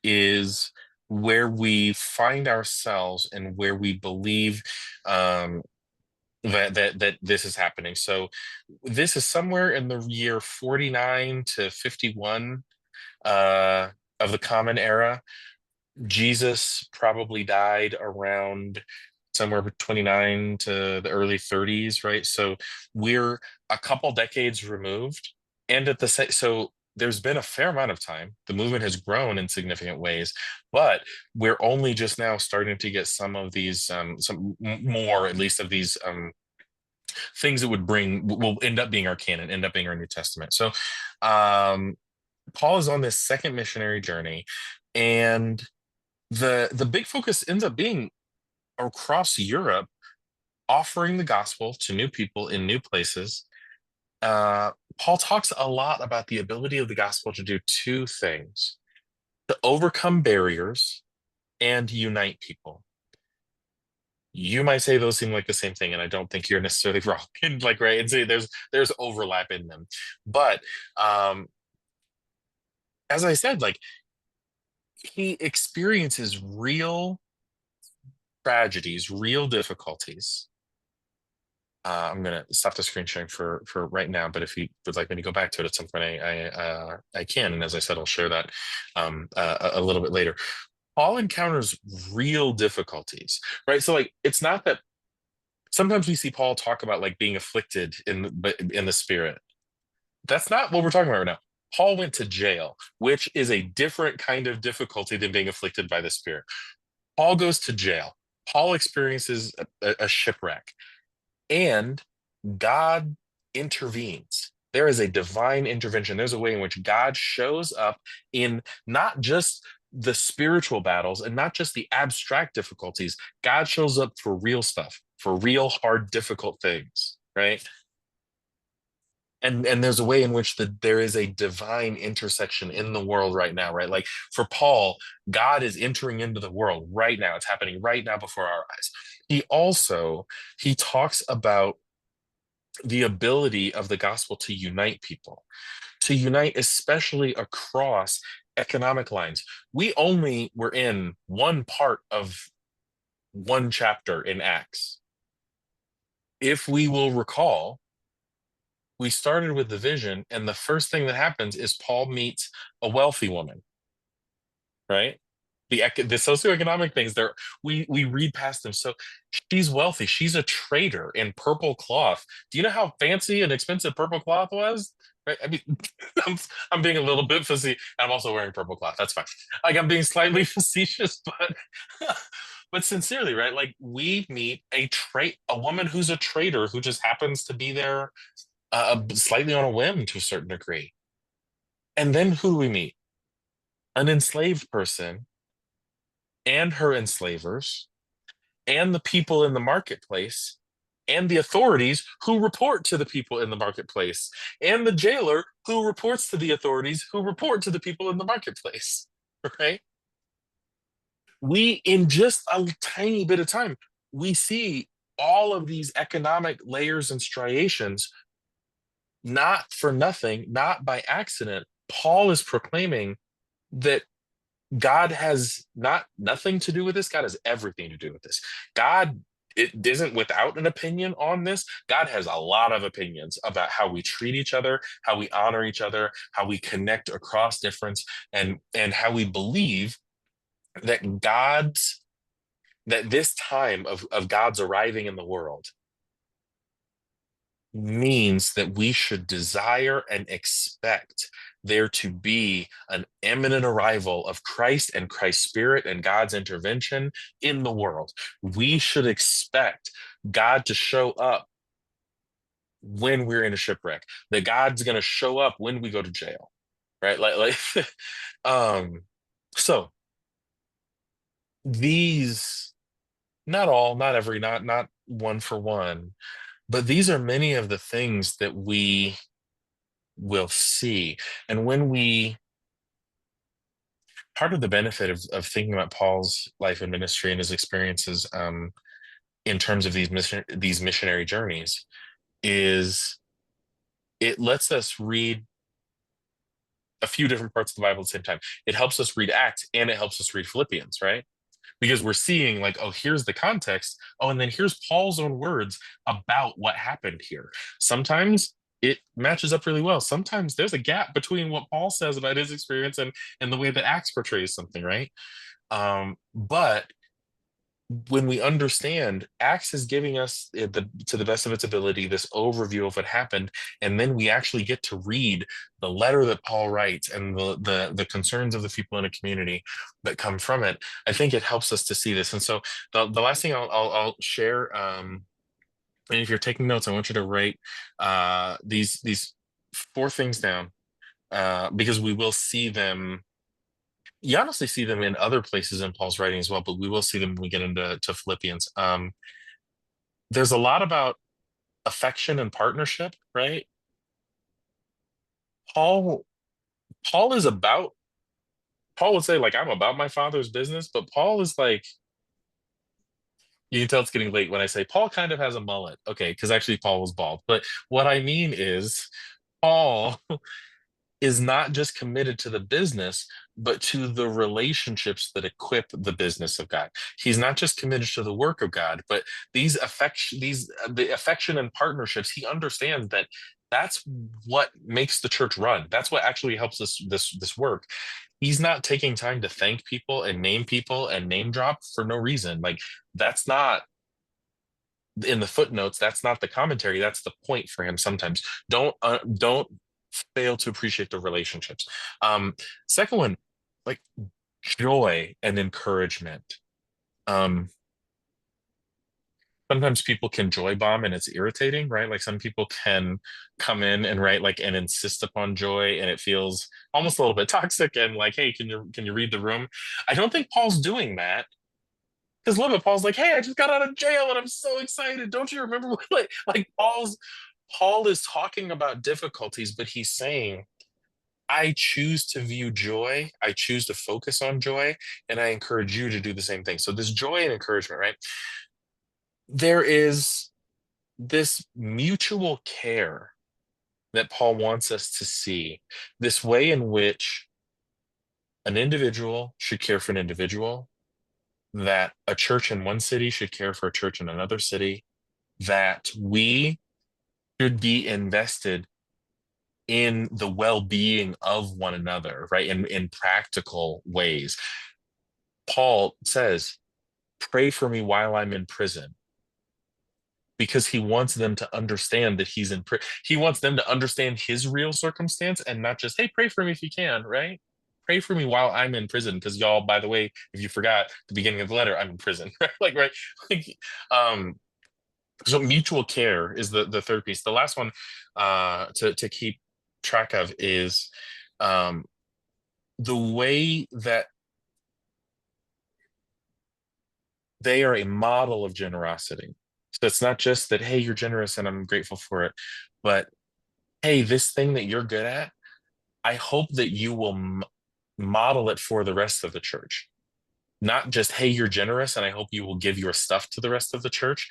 is where we find ourselves and where we believe that this is happening. So this is somewhere in the year 49 to 51 uh, of the Common Era. Jesus probably died around somewhere between 29 to the early 30s, right? So we're a couple decades removed, and at the same, so there's been a fair amount of time. The movement has grown in significant ways, but we're only just now starting to get some of these, some more at least of these things that would bring will end up being our canon, end up being our New Testament. So Paul is on this second missionary journey, and the big focus ends up being across Europe, offering the gospel to new people in new places. Paul talks a lot about the ability of the gospel to do two things: to overcome barriers and unite people. You might say those seem like the same thing, and I don't think you're necessarily wrong. And like, right, and say there's overlap in them, but as I said, like he experiences real tragedies, real difficulties. I'm gonna stop the screen sharing for right now, but if you would like me to go back to it at some point, I can. And as I said, I'll share that a little bit later. Paul encounters real difficulties, right? So like, it's not that sometimes we see Paul talk about like being afflicted in the spirit. That's not what we're talking about right now. Paul went to jail, which is a different kind of difficulty than being afflicted by the spirit. Paul goes to jail. Paul experiences a shipwreck, and God intervenes. There is a divine intervention. There's a way in which God shows up in not just the spiritual battles and not just the abstract difficulties. God shows up for real stuff, for real hard, difficult things, right? And there's a way in which there is a divine intersection in the world right now, right? Like for Paul, God is entering into the world right now. It's happening right now before our eyes. He talks about the ability of the gospel to unite people, to unite especially across economic lines. We only were in one part of one chapter in Acts. If we will recall, we started with the vision, and the first thing that happens is Paul meets a wealthy woman, right? The socioeconomic things there, we read past them. So she's wealthy. She's a trader in purple cloth. Do you know how fancy and expensive purple cloth was? Right? I mean, I'm being a little bit facetious. I'm also wearing purple cloth. That's fine. Like I'm being slightly facetious, but but sincerely, right? Like we meet a woman who's a trader who just happens to be there slightly on a whim to a certain degree. And then who do we meet? An enslaved person and her enslavers and the people in the marketplace and the authorities who report to the people in the marketplace and the jailer who reports to the authorities who report to the people in the marketplace, right? In just a tiny bit of time, we see all of these economic layers and striations. Not for nothing, not by accident, Paul is proclaiming that God has nothing to do with this. God has everything to do with this. God it isn't without an opinion on this. God has a lot of opinions about how we treat each other, how we honor each other, how we connect across difference, and how we believe that this time of God's arriving in the world means that we should desire and expect there to be an imminent arrival of Christ and Christ's Spirit and God's intervention in the world. We should expect God to show up when we're in a shipwreck, that God's going to show up when we go to jail, right? Um, so these, not all, not every, not one for one, but these are many of the things that we will see. And part of the benefit of thinking about Paul's life and ministry and his experiences in terms of these missionary journeys is it lets us read a few different parts of the Bible at the same time. It helps us read Acts and it helps us read Philippians, right? Because we're seeing like, oh, here's the context. Oh, and then here's Paul's own words about what happened here. Sometimes it matches up really well. Sometimes there's a gap between what Paul says about his experience and the way that Acts portrays something, right? But when we understand, Acts is giving us to the best of its ability this overview of what happened, and then we actually get to read the letter that Paul writes and the concerns of the people in a community that come from it. I think it helps us to see this. And so the last thing I'll share, and if you're taking notes, I want you to write these 4 things down, because we will see them. You honestly see them in other places in Paul's writing as well, but we will see them when we get into Philippians. There's a lot about affection and partnership, right? Paul is about, Paul would say, like, I'm about my father's business, but Paul is like, you can tell it's getting late when I say Paul kind of has a mullet. Okay, because actually Paul was bald. But what I mean is Paul is not just committed to the business, but to the relationships that equip the business of God. He's not just committed to the work of God, but the affection and partnerships. He understands that that's what makes the church run. That's what actually helps this work. He's not taking time to thank people and name drop for no reason. Like, that's not in the footnotes. That's not the commentary. That's the point for him. Sometimes don't fail to appreciate the relationships. Second one, like joy and encouragement. Sometimes people can joy bomb and it's irritating, right? Like some people can come in and write like and insist upon joy, and it feels almost a little bit toxic and like, hey, can you read the room? I don't think Paul's doing that. Because a little bit, Paul's like, hey, I just got out of jail and I'm so excited. Don't you remember? Like Paul is talking about difficulties, but he's saying, I choose to view joy. I choose to focus on joy, and I encourage you to do the same thing. So this joy and encouragement, right? There is this mutual care that Paul wants us to see, this way in which an individual should care for an individual, that a church in one city should care for a church in another city, that we should be invested in the well-being of one another, right? In practical ways. Paul says, pray for me while I'm in prison, because he wants them to understand that he's in prison. He wants them to understand his real circumstance and not just, hey, pray for me if you can, right? Pray for me while I'm in prison, because y'all, by the way, if you forgot the beginning of the letter, I'm in prison, like, right? So mutual care is the third piece. The last one to keep track of is the way that they are a model of generosity. So it's not just that, hey, you're generous and I'm grateful for it, but hey, this thing that you're good at, I hope that you will model it for the rest of the church. Not just, hey, you're generous and I hope you will give your stuff to the rest of the church.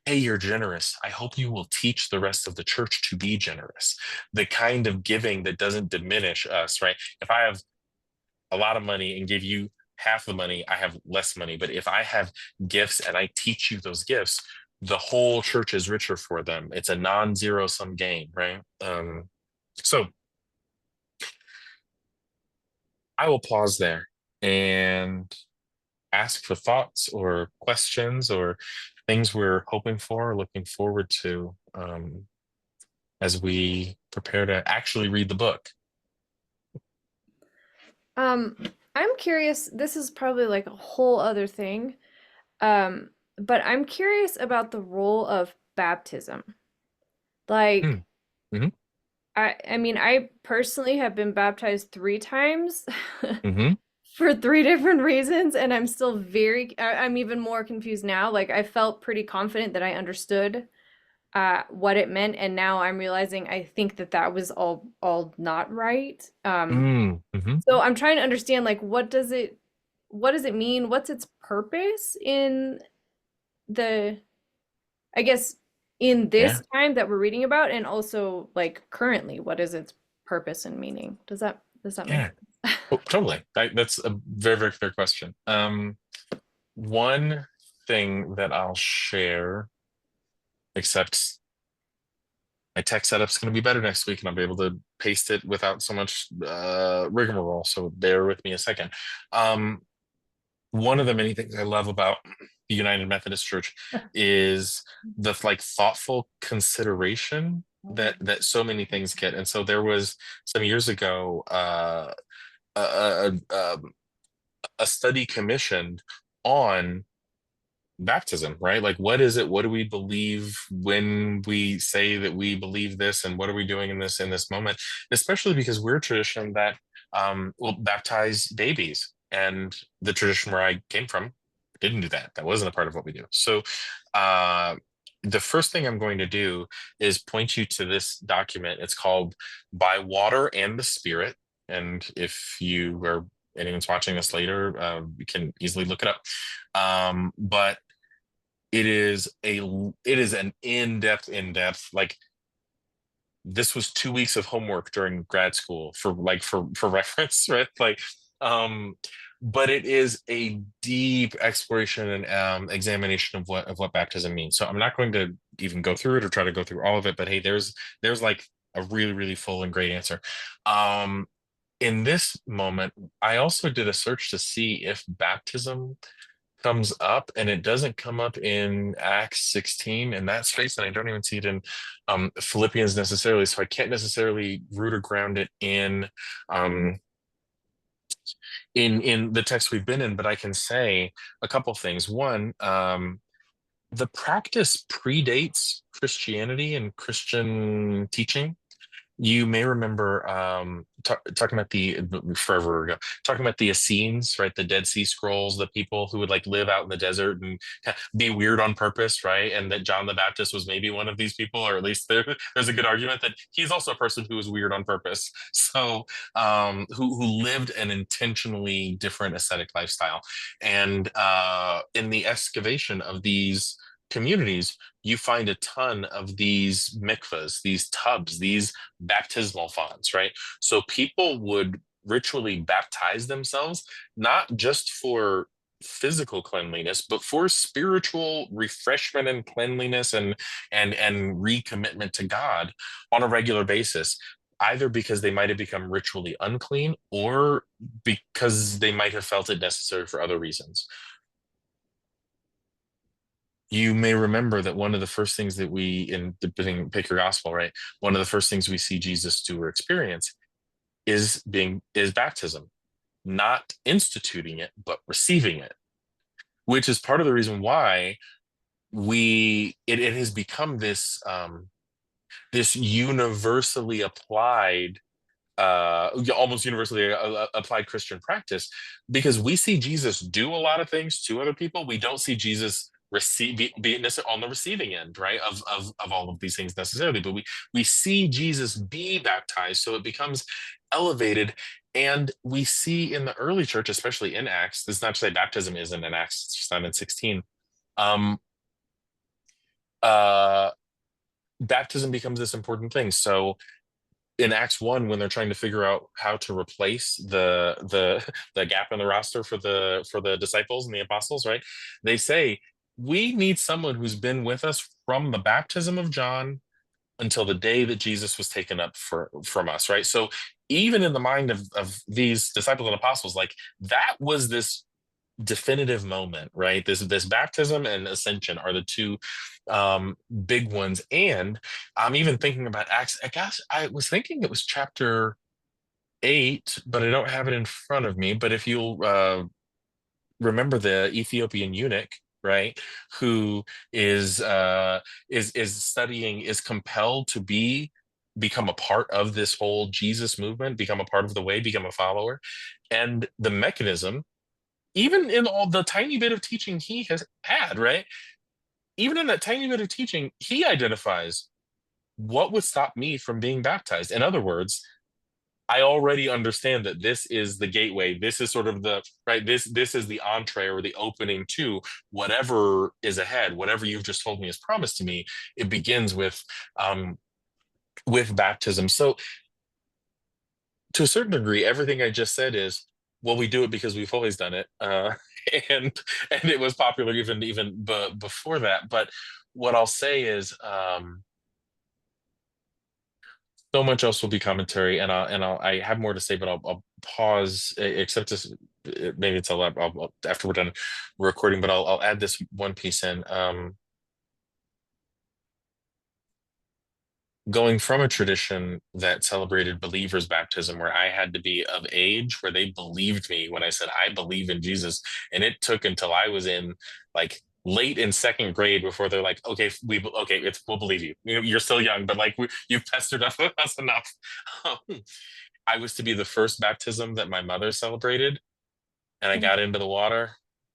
Hey, you're generous. I hope you will teach the rest of the church to be generous. The kind of giving that doesn't diminish us, right? If I have a lot of money and give you half the money, I have less money. But if I have gifts and I teach you those gifts, the whole church is richer for them. It's a non-zero sum game, right? So I will pause there and ask for thoughts or questions or things we're hoping for or looking forward to as we prepare to actually read the book. I'm curious, this is probably like a whole other thing. But I'm curious about the role of baptism. Like, Mm-hmm. I mean, I personally have been baptized 3 times Mm-hmm. for 3 different reasons, and I'm still I'm even more confused now. Like, I felt pretty confident that I understood what it meant, and now I'm realizing I think that that was all not right. Mm-hmm. So I'm trying to understand, like, what does it mean? What's its purpose in the, I guess, in this Yeah. time that we're reading about, and also like currently, what is its purpose and meaning? Does that Does that make Yeah, sense? oh, totally. That's a very, very fair question. One thing that I'll share, except my tech setup's going to be better next week, and I'll be able to paste it without so much rigmarole. So bear with me a second. Um, one of the many things I love about the United Methodist Church is the like thoughtful consideration that so many things get. And so there was some years ago a, a, a, a study commissioned on baptism, right? Like, what is it? What do we believe when we say that we believe this, and what are we doing in this moment? Especially because we're a tradition that will baptize babies, and the tradition where I came from didn't do that. That wasn't a part of what we do. So, the first thing I'm going to do is point you to this document. It's called "By Water and the Spirit," and if you are anyone's watching this later, you can easily look it up. But it is an in-depth like this was 2 weeks of homework during grad school for reference, right? Like but it is a deep exploration and examination of what baptism means. So I'm not going to even go through it or try to go through all of it, but hey, there's like a really, really full and great answer. In this moment, I also did a search to see if baptism comes up, and it doesn't come up in Acts 16 in that space, and I don't even see it in Philippians necessarily, so I can't necessarily root or ground it um, in the text we've been in, but I can say a couple things. One, the practice predates Christianity and Christian teaching. You may remember talking about the forever ago, talking about the Essenes, right? The Dead Sea Scrolls, the people who would like live out in the desert and be weird on purpose, right? And that John the Baptist was maybe one of these people, or at least there's a good argument that he's also a person who was weird on purpose. So who lived an intentionally different ascetic lifestyle. And in the excavation of these communities, you find a ton of these mikvahs, these tubs, these baptismal fonts, right? So people would ritually baptize themselves, not just for physical cleanliness, but for spiritual refreshment and cleanliness and recommitment to God on a regular basis. Either because they might have become ritually unclean or because they might have felt it necessary for other reasons. You may remember that one of the first things that we, in the pick your gospel, right? One of the first things we see Jesus do or experience is baptism, not instituting it, but receiving it, which is part of the reason why it has become this this universally applied almost universally applied Christian practice, because we see Jesus do a lot of things to other people. We don't see Jesus be on the receiving end, right, of all of these things necessarily, but we see Jesus be baptized, so it becomes elevated. And we see in the early church, especially in Acts, this is not to say baptism isn't in Acts, it's just not in 16. Baptism becomes this important thing. So in Acts 1, when they're trying to figure out how to replace the gap in the roster for the disciples and the apostles, right? They say, we need someone who's been with us from the baptism of John until the day that Jesus was taken up from us, right? So even in the mind of these disciples and apostles, like that was this definitive moment, right? This baptism and ascension are the two big ones. And I'm even thinking about Acts. I guess I was thinking it was chapter 8, but I don't have it in front of me. But if you'll remember the Ethiopian eunuch, right, who is studying, is compelled to become a part of this whole Jesus movement, become a part of the way, become a follower. And the mechanism, even in all the tiny bit of teaching he has had, right? Even in that tiny bit of teaching, he identifies what would stop me from being baptized. In other words, I already understand that this is the gateway. This is sort of the right. This is the entree or the opening to whatever is ahead. Whatever you've just told me is promised to me. It begins with baptism. So to a certain degree, everything I just said is, well, we do it because we've always done it, and and it was popular even before that. But what I'll say is, so much else will be commentary, and I have more to say, but I'll pause, except this, maybe it's after we're done recording, but I'll add this one piece in. Going from a tradition that celebrated believers' baptism, where I had to be of age, where they believed me when I said I believe in Jesus, and it took until I was in like late in second grade before they're like, okay, we'll believe you. You're still young, but like you've pestered us enough. I was to be the first baptism that my mother celebrated, and I got into the water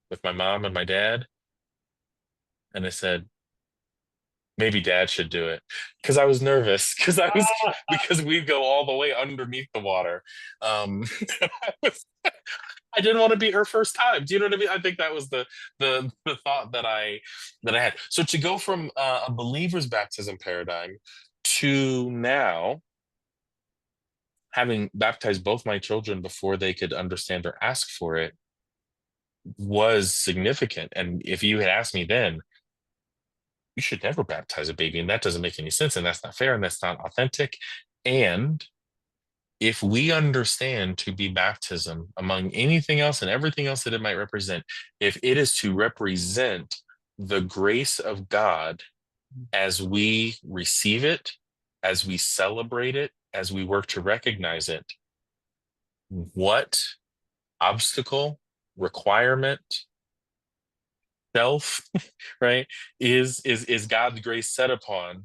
with my mom and my dad, and I said, maybe dad should do it, because I was nervous, because we go all the way underneath the water. I was- I didn't want to be her first time. Do you know what I mean? I think that was the thought that I had. So to go from a believer's baptism paradigm to now having baptized both my children before they could understand or ask for it was significant. And if you had asked me then, you should never baptize a baby, and that doesn't make any sense, and that's not fair, and that's not authentic. And if we understand to be baptism, among anything else and everything else that it might represent, if it is to represent the grace of God as we receive it, as we celebrate it, as we work to recognize it, what obstacle, requirement, self, right, is God's grace set upon,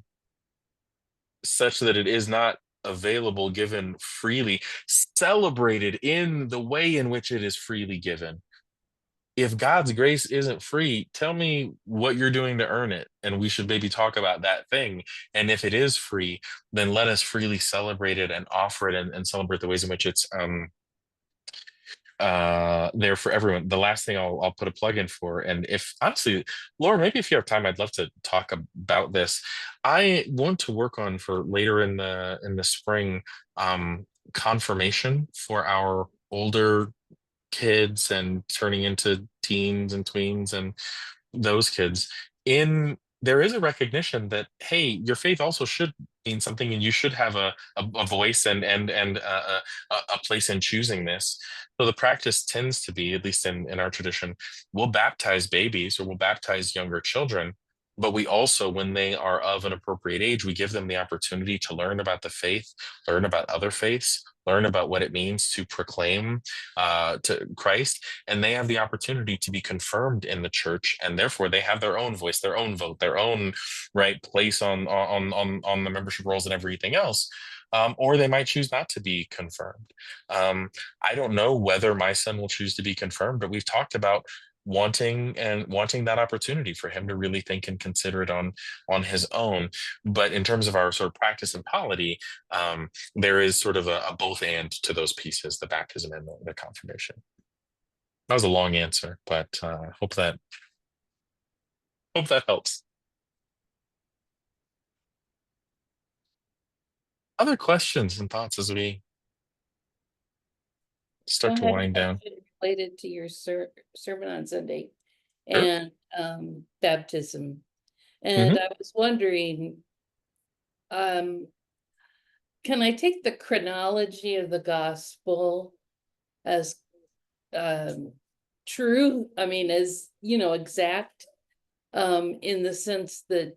such that it is not available, given freely, celebrated in the way in which it is freely given? If God's grace isn't free, tell me what you're doing to earn it, and we should maybe talk about that thing. And if it is free, then let us freely celebrate it and offer it, and celebrate the ways in which it's there for everyone. The last thing I'll put a plug in for, and if honestly, Laura, maybe if you have time, I'd love to talk about this. I want to work on, for later in the spring, confirmation for our older kids and turning into teens and tweens and those kids. In There is a recognition that, hey, your faith also should mean something, and you should have a voice and a place in choosing this. So the practice tends to be, at least in our tradition, we'll baptize babies or we'll baptize younger children, but we also, when they are of an appropriate age, we give them the opportunity to learn about the faith, learn about other faiths, learn about what it means to proclaim to Christ, and they have the opportunity to be confirmed in the church, and therefore they have their own voice, their own vote, their own right place on the membership rolls and everything else. Or they might choose not to be confirmed. I don't know whether my son will choose to be confirmed, but we've talked about wanting that opportunity for him to really think and consider it on his own. But in terms of our sort of practice and polity, there is sort of a both and to those pieces, the baptism and the confirmation. That was a long answer, but hope that helps. Other questions and thoughts as we start to I had a wind down? question related to your sermon on Sunday Sure. and baptism. And Mhm. I was wondering, can I take the chronology of the gospel as true? I mean, as exact, in the sense that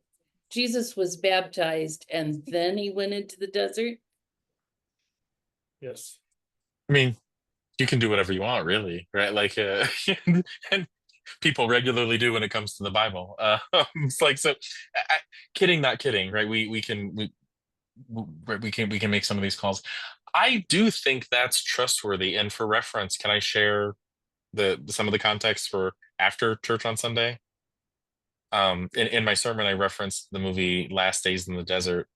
Jesus was baptized and then he went into the desert? Yes. I mean, you can do whatever you want, really, right? Like, and people regularly do when it comes to the Bible. It's like, so, kidding, not kidding, right? We can make some of these calls. I do think that's trustworthy. And for reference, can I share some of the context for after church on Sunday? In my sermon, I referenced the movie Last Days in the Desert,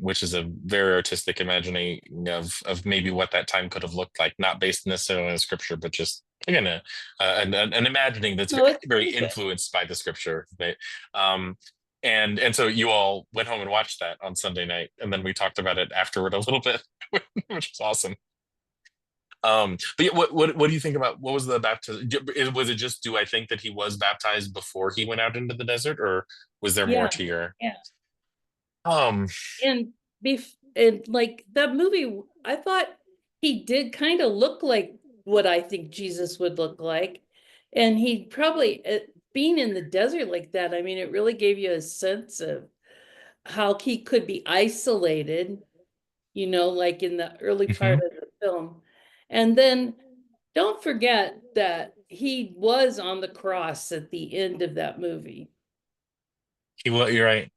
which is a very artistic imagining of maybe what that time could have looked like, not based necessarily on scripture, but just again an imagining that's No, very, it's very pretty good. influenced by the scripture. Right? Um, And so you all went home and watched that on Sunday night, and then we talked about it afterward a little bit, which was awesome. But yeah, what do you think about what was the baptism? Was it just do I think that he was baptized before he went out into the desert, or was there more Yeah, to your yeah. um And like that movie, I thought he did kind of look like what I think Jesus would look like. And he probably, being in the desert like that, I mean, it really gave you a sense of how he could be isolated, like in the early part mhm. of the film. And then don't forget that he was on the cross at the end of that movie. You're right.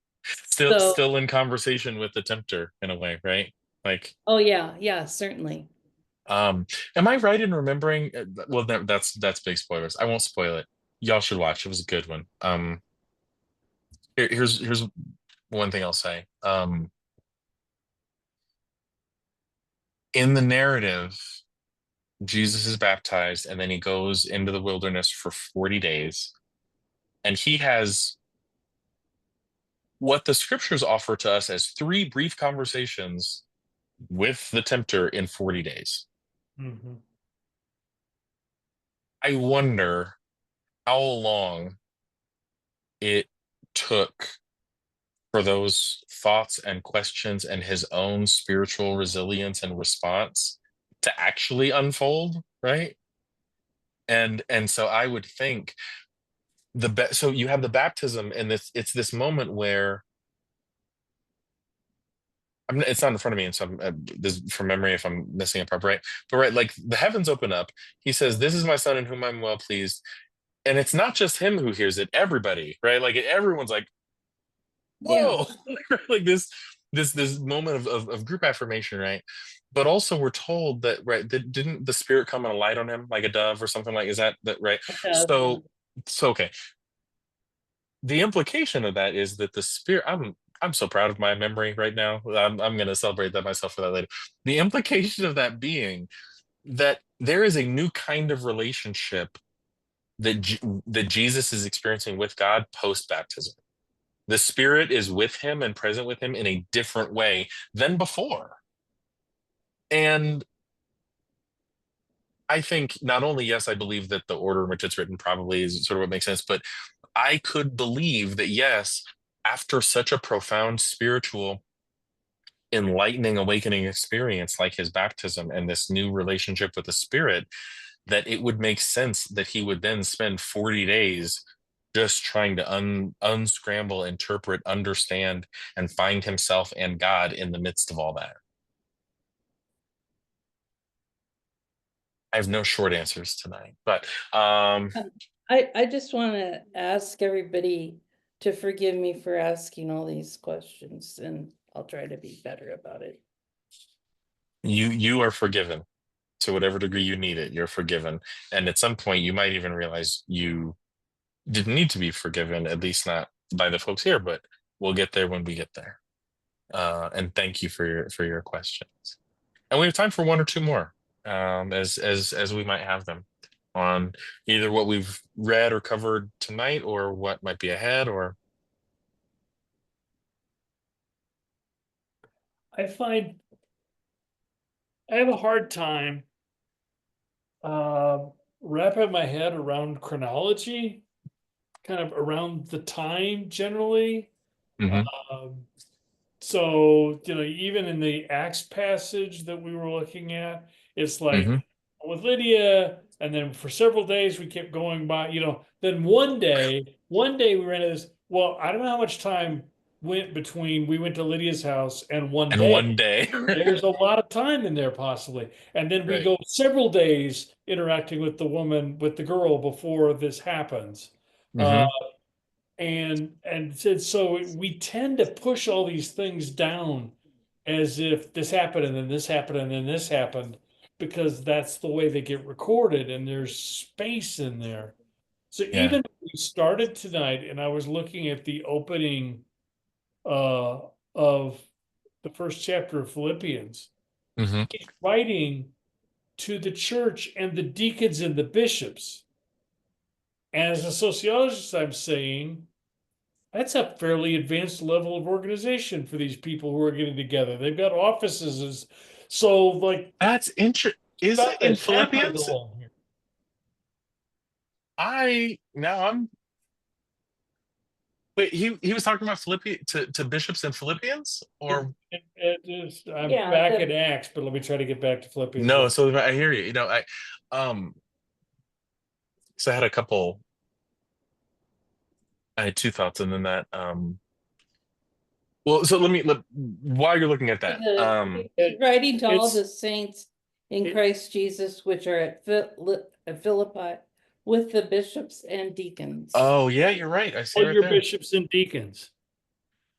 So, Still in conversation with the tempter in a way, right? Like, oh yeah, yeah, certainly. um, am I right in remembering? Well, that's big spoilers. I won't spoil it. Y'all should watch. It was a good one. Here's one thing I'll say. In the narrative, Jesus is baptized, and then he goes into the wilderness for 40 days, and he has what the scriptures offer to us as three brief conversations with the tempter in 40 days. Mhm. I wonder how long it took for those thoughts and questions and his own spiritual resilience and response to actually unfold, right? And so I would think so you have the baptism, and it's this moment where it's not in front of me, and so this from memory if I'm missing a part, right? But right, like the heavens open up. He says, "This is my son in whom I'm well pleased," and it's not just him who hears it; everybody, right? Like everyone's like, Yeah. "Whoa!" Like this moment of group affirmation, right? But also we're told that right, that didn't the Spirit come and alight on him like a dove or something like? Is that right? Yeah. So okay, the implication of that is that the Spirit. I'm so proud of my memory right now. I'm going to celebrate that myself for that later. The implication of that being that there is a new kind of relationship that Jesus is experiencing with God post baptism. The Spirit is with him and present with him in a different way than before. And I think not only, yes, I believe that the order in which it's written probably is sort of what makes sense, but I could believe that, yes, after such a profound spiritual, enlightening, awakening experience like his baptism and this new relationship with the Spirit, that it would make sense that he would then spend 40 days just trying to unscramble, interpret, understand, and find himself and God in the midst of all that. I have no short answers tonight, but I just want to ask everybody to forgive me for asking all these questions, and I'll try to be better about it. you are forgiven to whatever degree you need it. You're forgiven, and at some point, you might even realize you didn't need to be forgiven, at least not by the folks here. But we'll get there when we get there. And thank you for your questions. And we have time for one or two more, as we might have them on either what we've read or covered tonight, or what might be ahead, or I find I have a hard time uh, wrapping my head around chronology, kind of around the time generally. hmm Um, so, even in the Acts passage that we were looking at, it's like hmm with Lydia, and then for several days we kept going by, then one day we ran into this. Well, I don't know how much time went between we went to Lydia's house and one and day. one day, There's a lot of time in there possibly. And then we right? go several days interacting with the girl before this happens. Uh, hmm and so we tend to push all these things down as if this happened and then this happened and then this happened, because that's the way they get recorded and there's space in there. So Yeah. even if we started tonight and I was looking at the opening uh, of the first chapter of Philippians, hmm he's writing to the church and the deacons and the bishops. And as a sociologist, I'm saying, That's a fairly advanced level of organization for these people who are getting together. They've got offices, so like That's interesting. Is stuff it in is happening Philippians? along here. I'm wait, he was talking about to bishops in Philippians, or I'm Yeah, back in Acts, but let me try to get back to Philippians. no? So I hear you. Um, so I had two thoughts, and then that well, so while you're looking at that, Writing to all It's the saints in it- Christ Jesus, which are at Philippi, with the bishops and deacons. oh yeah, you're right. I see all right your there. bishops and deacons.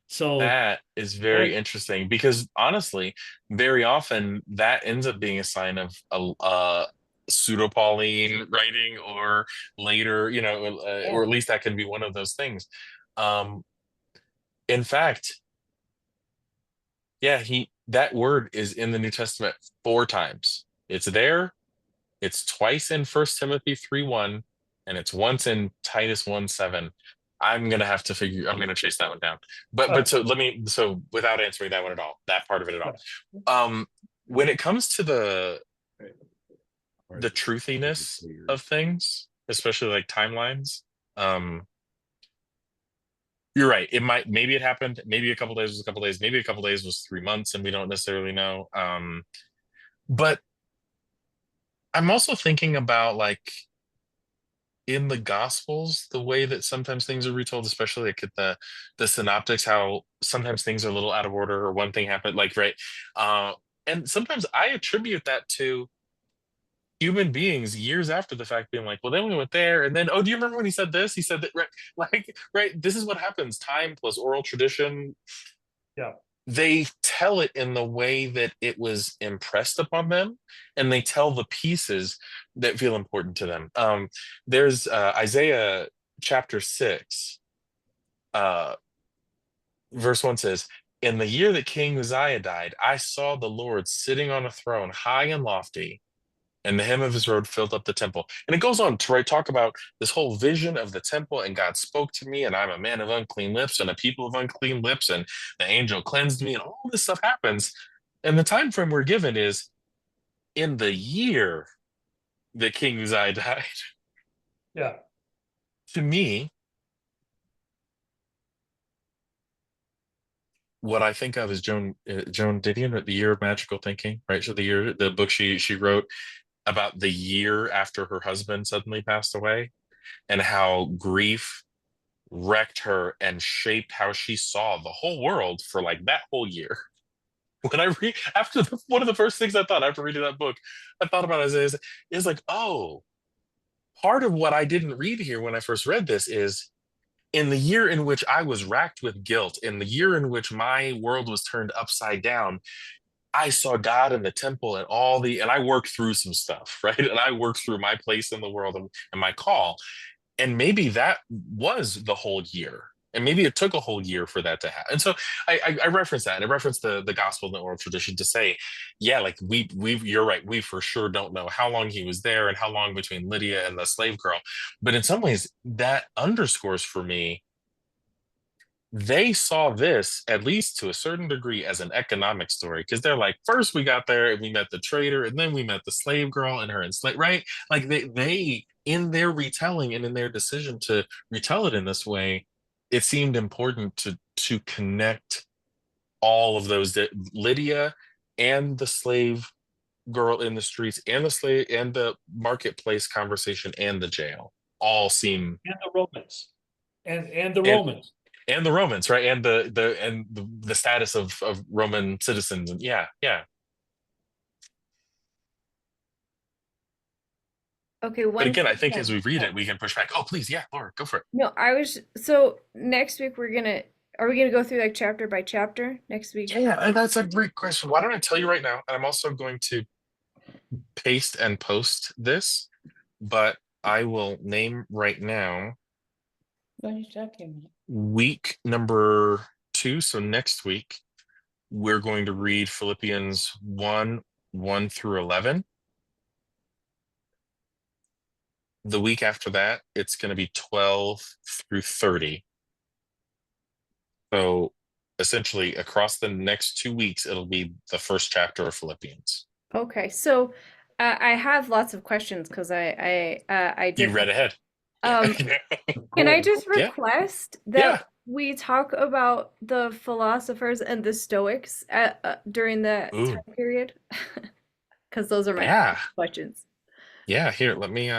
So That is very that interesting because honestly, very often that ends up being a sign of a pseudo Pauline writing, or later, or at least that can be one of those things. Um, in fact, yeah, that word is in the New Testament four times. It's there. It's twice in First Timothy 3:1, and it's once in Titus 1:7. I'm gonna chase that one down. But uh, so without answering that one at all, that part of it at all. Um, when it comes to the truthiness of things, especially like timelines, um, you're right. Maybe it happened, maybe a couple days was a couple days, maybe a couple days was 3 months, and we don't necessarily know. But I'm also thinking about like in the gospels, the way that sometimes things are retold, especially like at the synoptics, how sometimes things are a little out of order, or one thing happened, like, right. uh and sometimes I attribute that to human beings years after the fact being like, well, then we went there, and then, oh, do you remember when he said this, he said that, right? Like, right, this is what happens. Time plus oral tradition, yeah. they tell it in the way that it was impressed upon them, and they tell the pieces that feel important to them. There's Isaiah chapter 6, uh, verse 1 says, in the year that King Uzziah died, I saw the Lord sitting on a throne high and lofty, and the hem of his robe filled up the temple. And it goes on to talk about this whole vision of the temple. And God spoke to me, and I'm a man of unclean lips and a people of unclean lips, and the angel cleansed me, and all this stuff happens. And the time frame we're given is in the year that King Uzziah died. Yeah. To me, what I think of is Joan Didion, The Year of Magical Thinking, right? So the book she wrote about the year after her husband suddenly passed away, and how grief wrecked her and shaped how she saw the whole world for like that whole year. When I read one of the first things I thought after reading that book, I thought about is like, oh, part of what I didn't read here when I first read this is in the year in which I was racked with guilt, in the year in which my world was turned upside down, I saw God in the temple and and I worked through some stuff, right? And I worked through my place in the world, and my call. And maybe that was the whole year, and maybe it took a whole year for that to happen. And so I reference that, and I reference the gospel and the oral tradition to say, yeah, like you're right, we for sure don't know how long he was there and how long between Lydia and the slave girl, but in some ways that underscores for me they saw this, at least to a certain degree, as an economic story, because they're like, first we got there and we met the trader, and then we met the slave girl and her enslaved, right? Like they in their retelling and in their decision to retell it in this way, it seemed important to connect all of those, that Lydia and the slave girl in the streets and the slave and the marketplace conversation and the jail all seem, And the Romans. And the and Romans. and the Romans, right? And the status of Roman citizens. And yeah, yeah. Okay, But one again, I thing think that as we read it, we can push back. Oh, please, yeah, Laura, go for it. no, so next week are we gonna go through like chapter by chapter next week? Yeah, and that's a great question. Why don't I tell you right now? And I'm also going to paste and post this, but I will name right now What are you talking about? week number 2. So next week, we're going to read Philippians 1 through 11. The week after that, it's going to be 12 through 30. So essentially, across the next 2 weeks, it'll be the first chapter of Philippians. Okay, so I have lots of questions because I You did. read ahead. Yeah. Um, can I Cool. just Yeah. request that Yeah. we talk about the philosophers and the Stoics during the Ooh. time period? Because those are my Yeah. questions. Yeah. Here, let me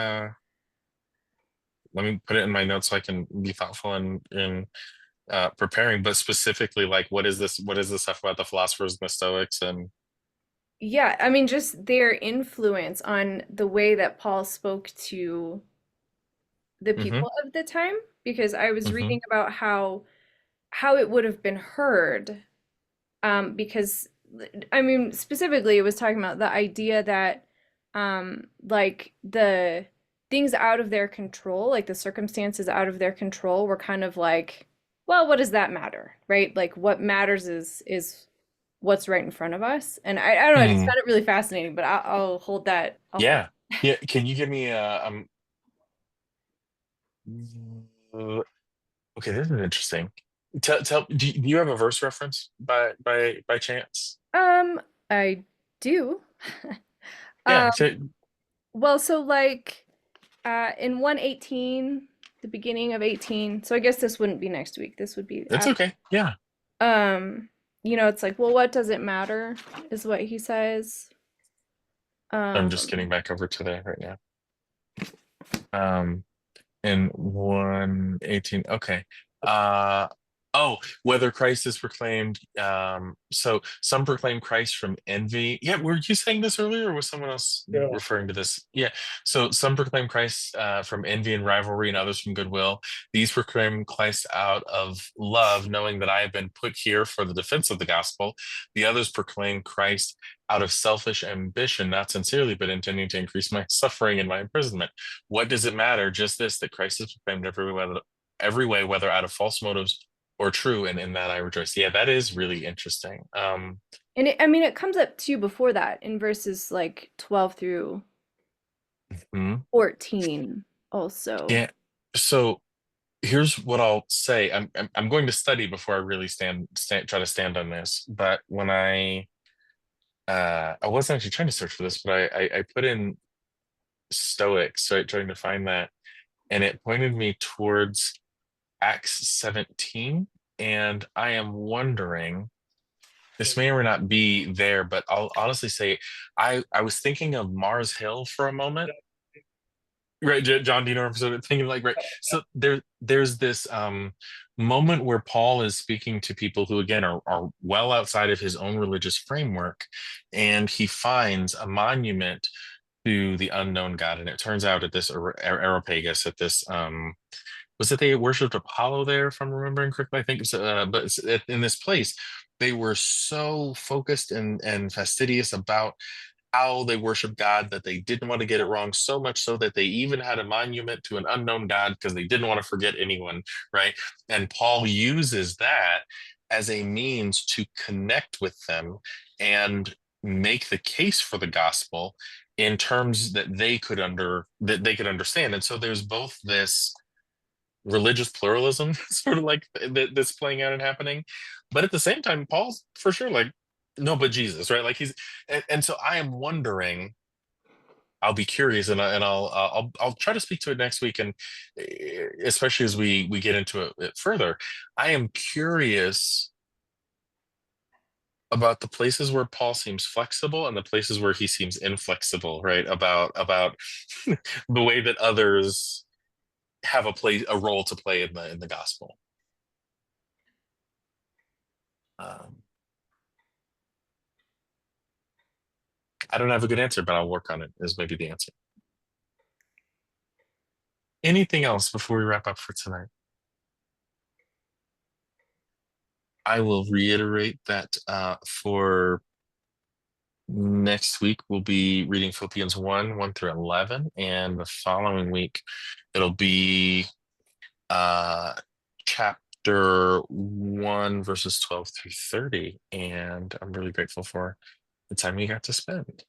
put it in my notes so I can be thoughtful in preparing, but specifically like what is this stuff about the philosophers and the Stoics and Yeah, I mean, just their influence on the way that Paul spoke to the hmm people of the time, because I was hmm reading about how it would have been heard. Because I mean, specifically, it was talking about the idea that, like the things out of their control, like the circumstances out of their control, were kind of like, well, what does that matter, right? Like, what matters is what's right in front of us. And I don't know, I just Mm. found it really fascinating. But I'll hold that. I'll hold. Yeah. Yeah. Can you give me uh, okay, this is interesting. Do you have a verse reference by chance? I do. Yeah, Um, well, so like in 118, the beginning of 18. So I guess this wouldn't be next week. This would be it's after. okay. Yeah. Um, it's like, well, what does it matter? Is what he says. I'm just Um, getting back over to there right now. In 118. Okay. Uh whether Christ is proclaimed. So some proclaim Christ from envy. Yeah, were you saying this earlier, or was someone else Yeah. referring to this? Yeah. So some proclaim Christ from envy and rivalry, and others from goodwill. These proclaim Christ out of love, knowing that I have been put here for the defense of the gospel. The others proclaim Christ out of selfish ambition, not sincerely, but intending to increase my suffering and my imprisonment. What does it matter? Just this, that Christ is proclaimed every way, whether out of false motives or true, and in that I rejoice. Yeah, that is really interesting. and I mean, it comes up too before that in verses like 12 through mhm. 14 also. Yeah. So here's what I'll say. I'm going to study before I really try to stand on this. But when I wasn't actually trying to search for this, but I put in Stoics, right, trying to find that, and it pointed me towards Acts 17. And I am wondering, this may or may not be there, but I'll honestly say I was thinking of Mars Hill for a moment. Right, John, do you know what I'm sort of thinking like, right? So there's this moment where Paul is speaking to people who again are well outside of his own religious framework, and he finds a monument to the unknown God. And it turns out at this Areopagus, at this was it they worshipped Apollo there, if I'm remembering correctly? I think it's, but in this place, they were so focused and fastidious about how they worship God that they didn't want to get it wrong, so much so that they even had a monument to an unknown God because they didn't want to forget anyone, right? And Paul uses that as a means to connect with them and make the case for the gospel in terms that they could understand. And so there's both this religious pluralism sort of like that's playing out and happening, but at the same time Paul's for sure like no but Jesus, right? Like and so I am wondering, I'll be curious, and I'll try to speak to it next week, and especially as we get into it further, I am curious about the places where Paul seems flexible and the places where he seems inflexible, right? About the way that others have a role to play in the gospel. Um, I don't have a good answer, but I'll work on it, is maybe the answer. Anything else before we wrap up for tonight? I will reiterate that for next week, we'll be reading Philippians 1 through 11. And the following week, it'll be chapter 1, verses 12 through 30. And I'm really grateful for the time we got to spend.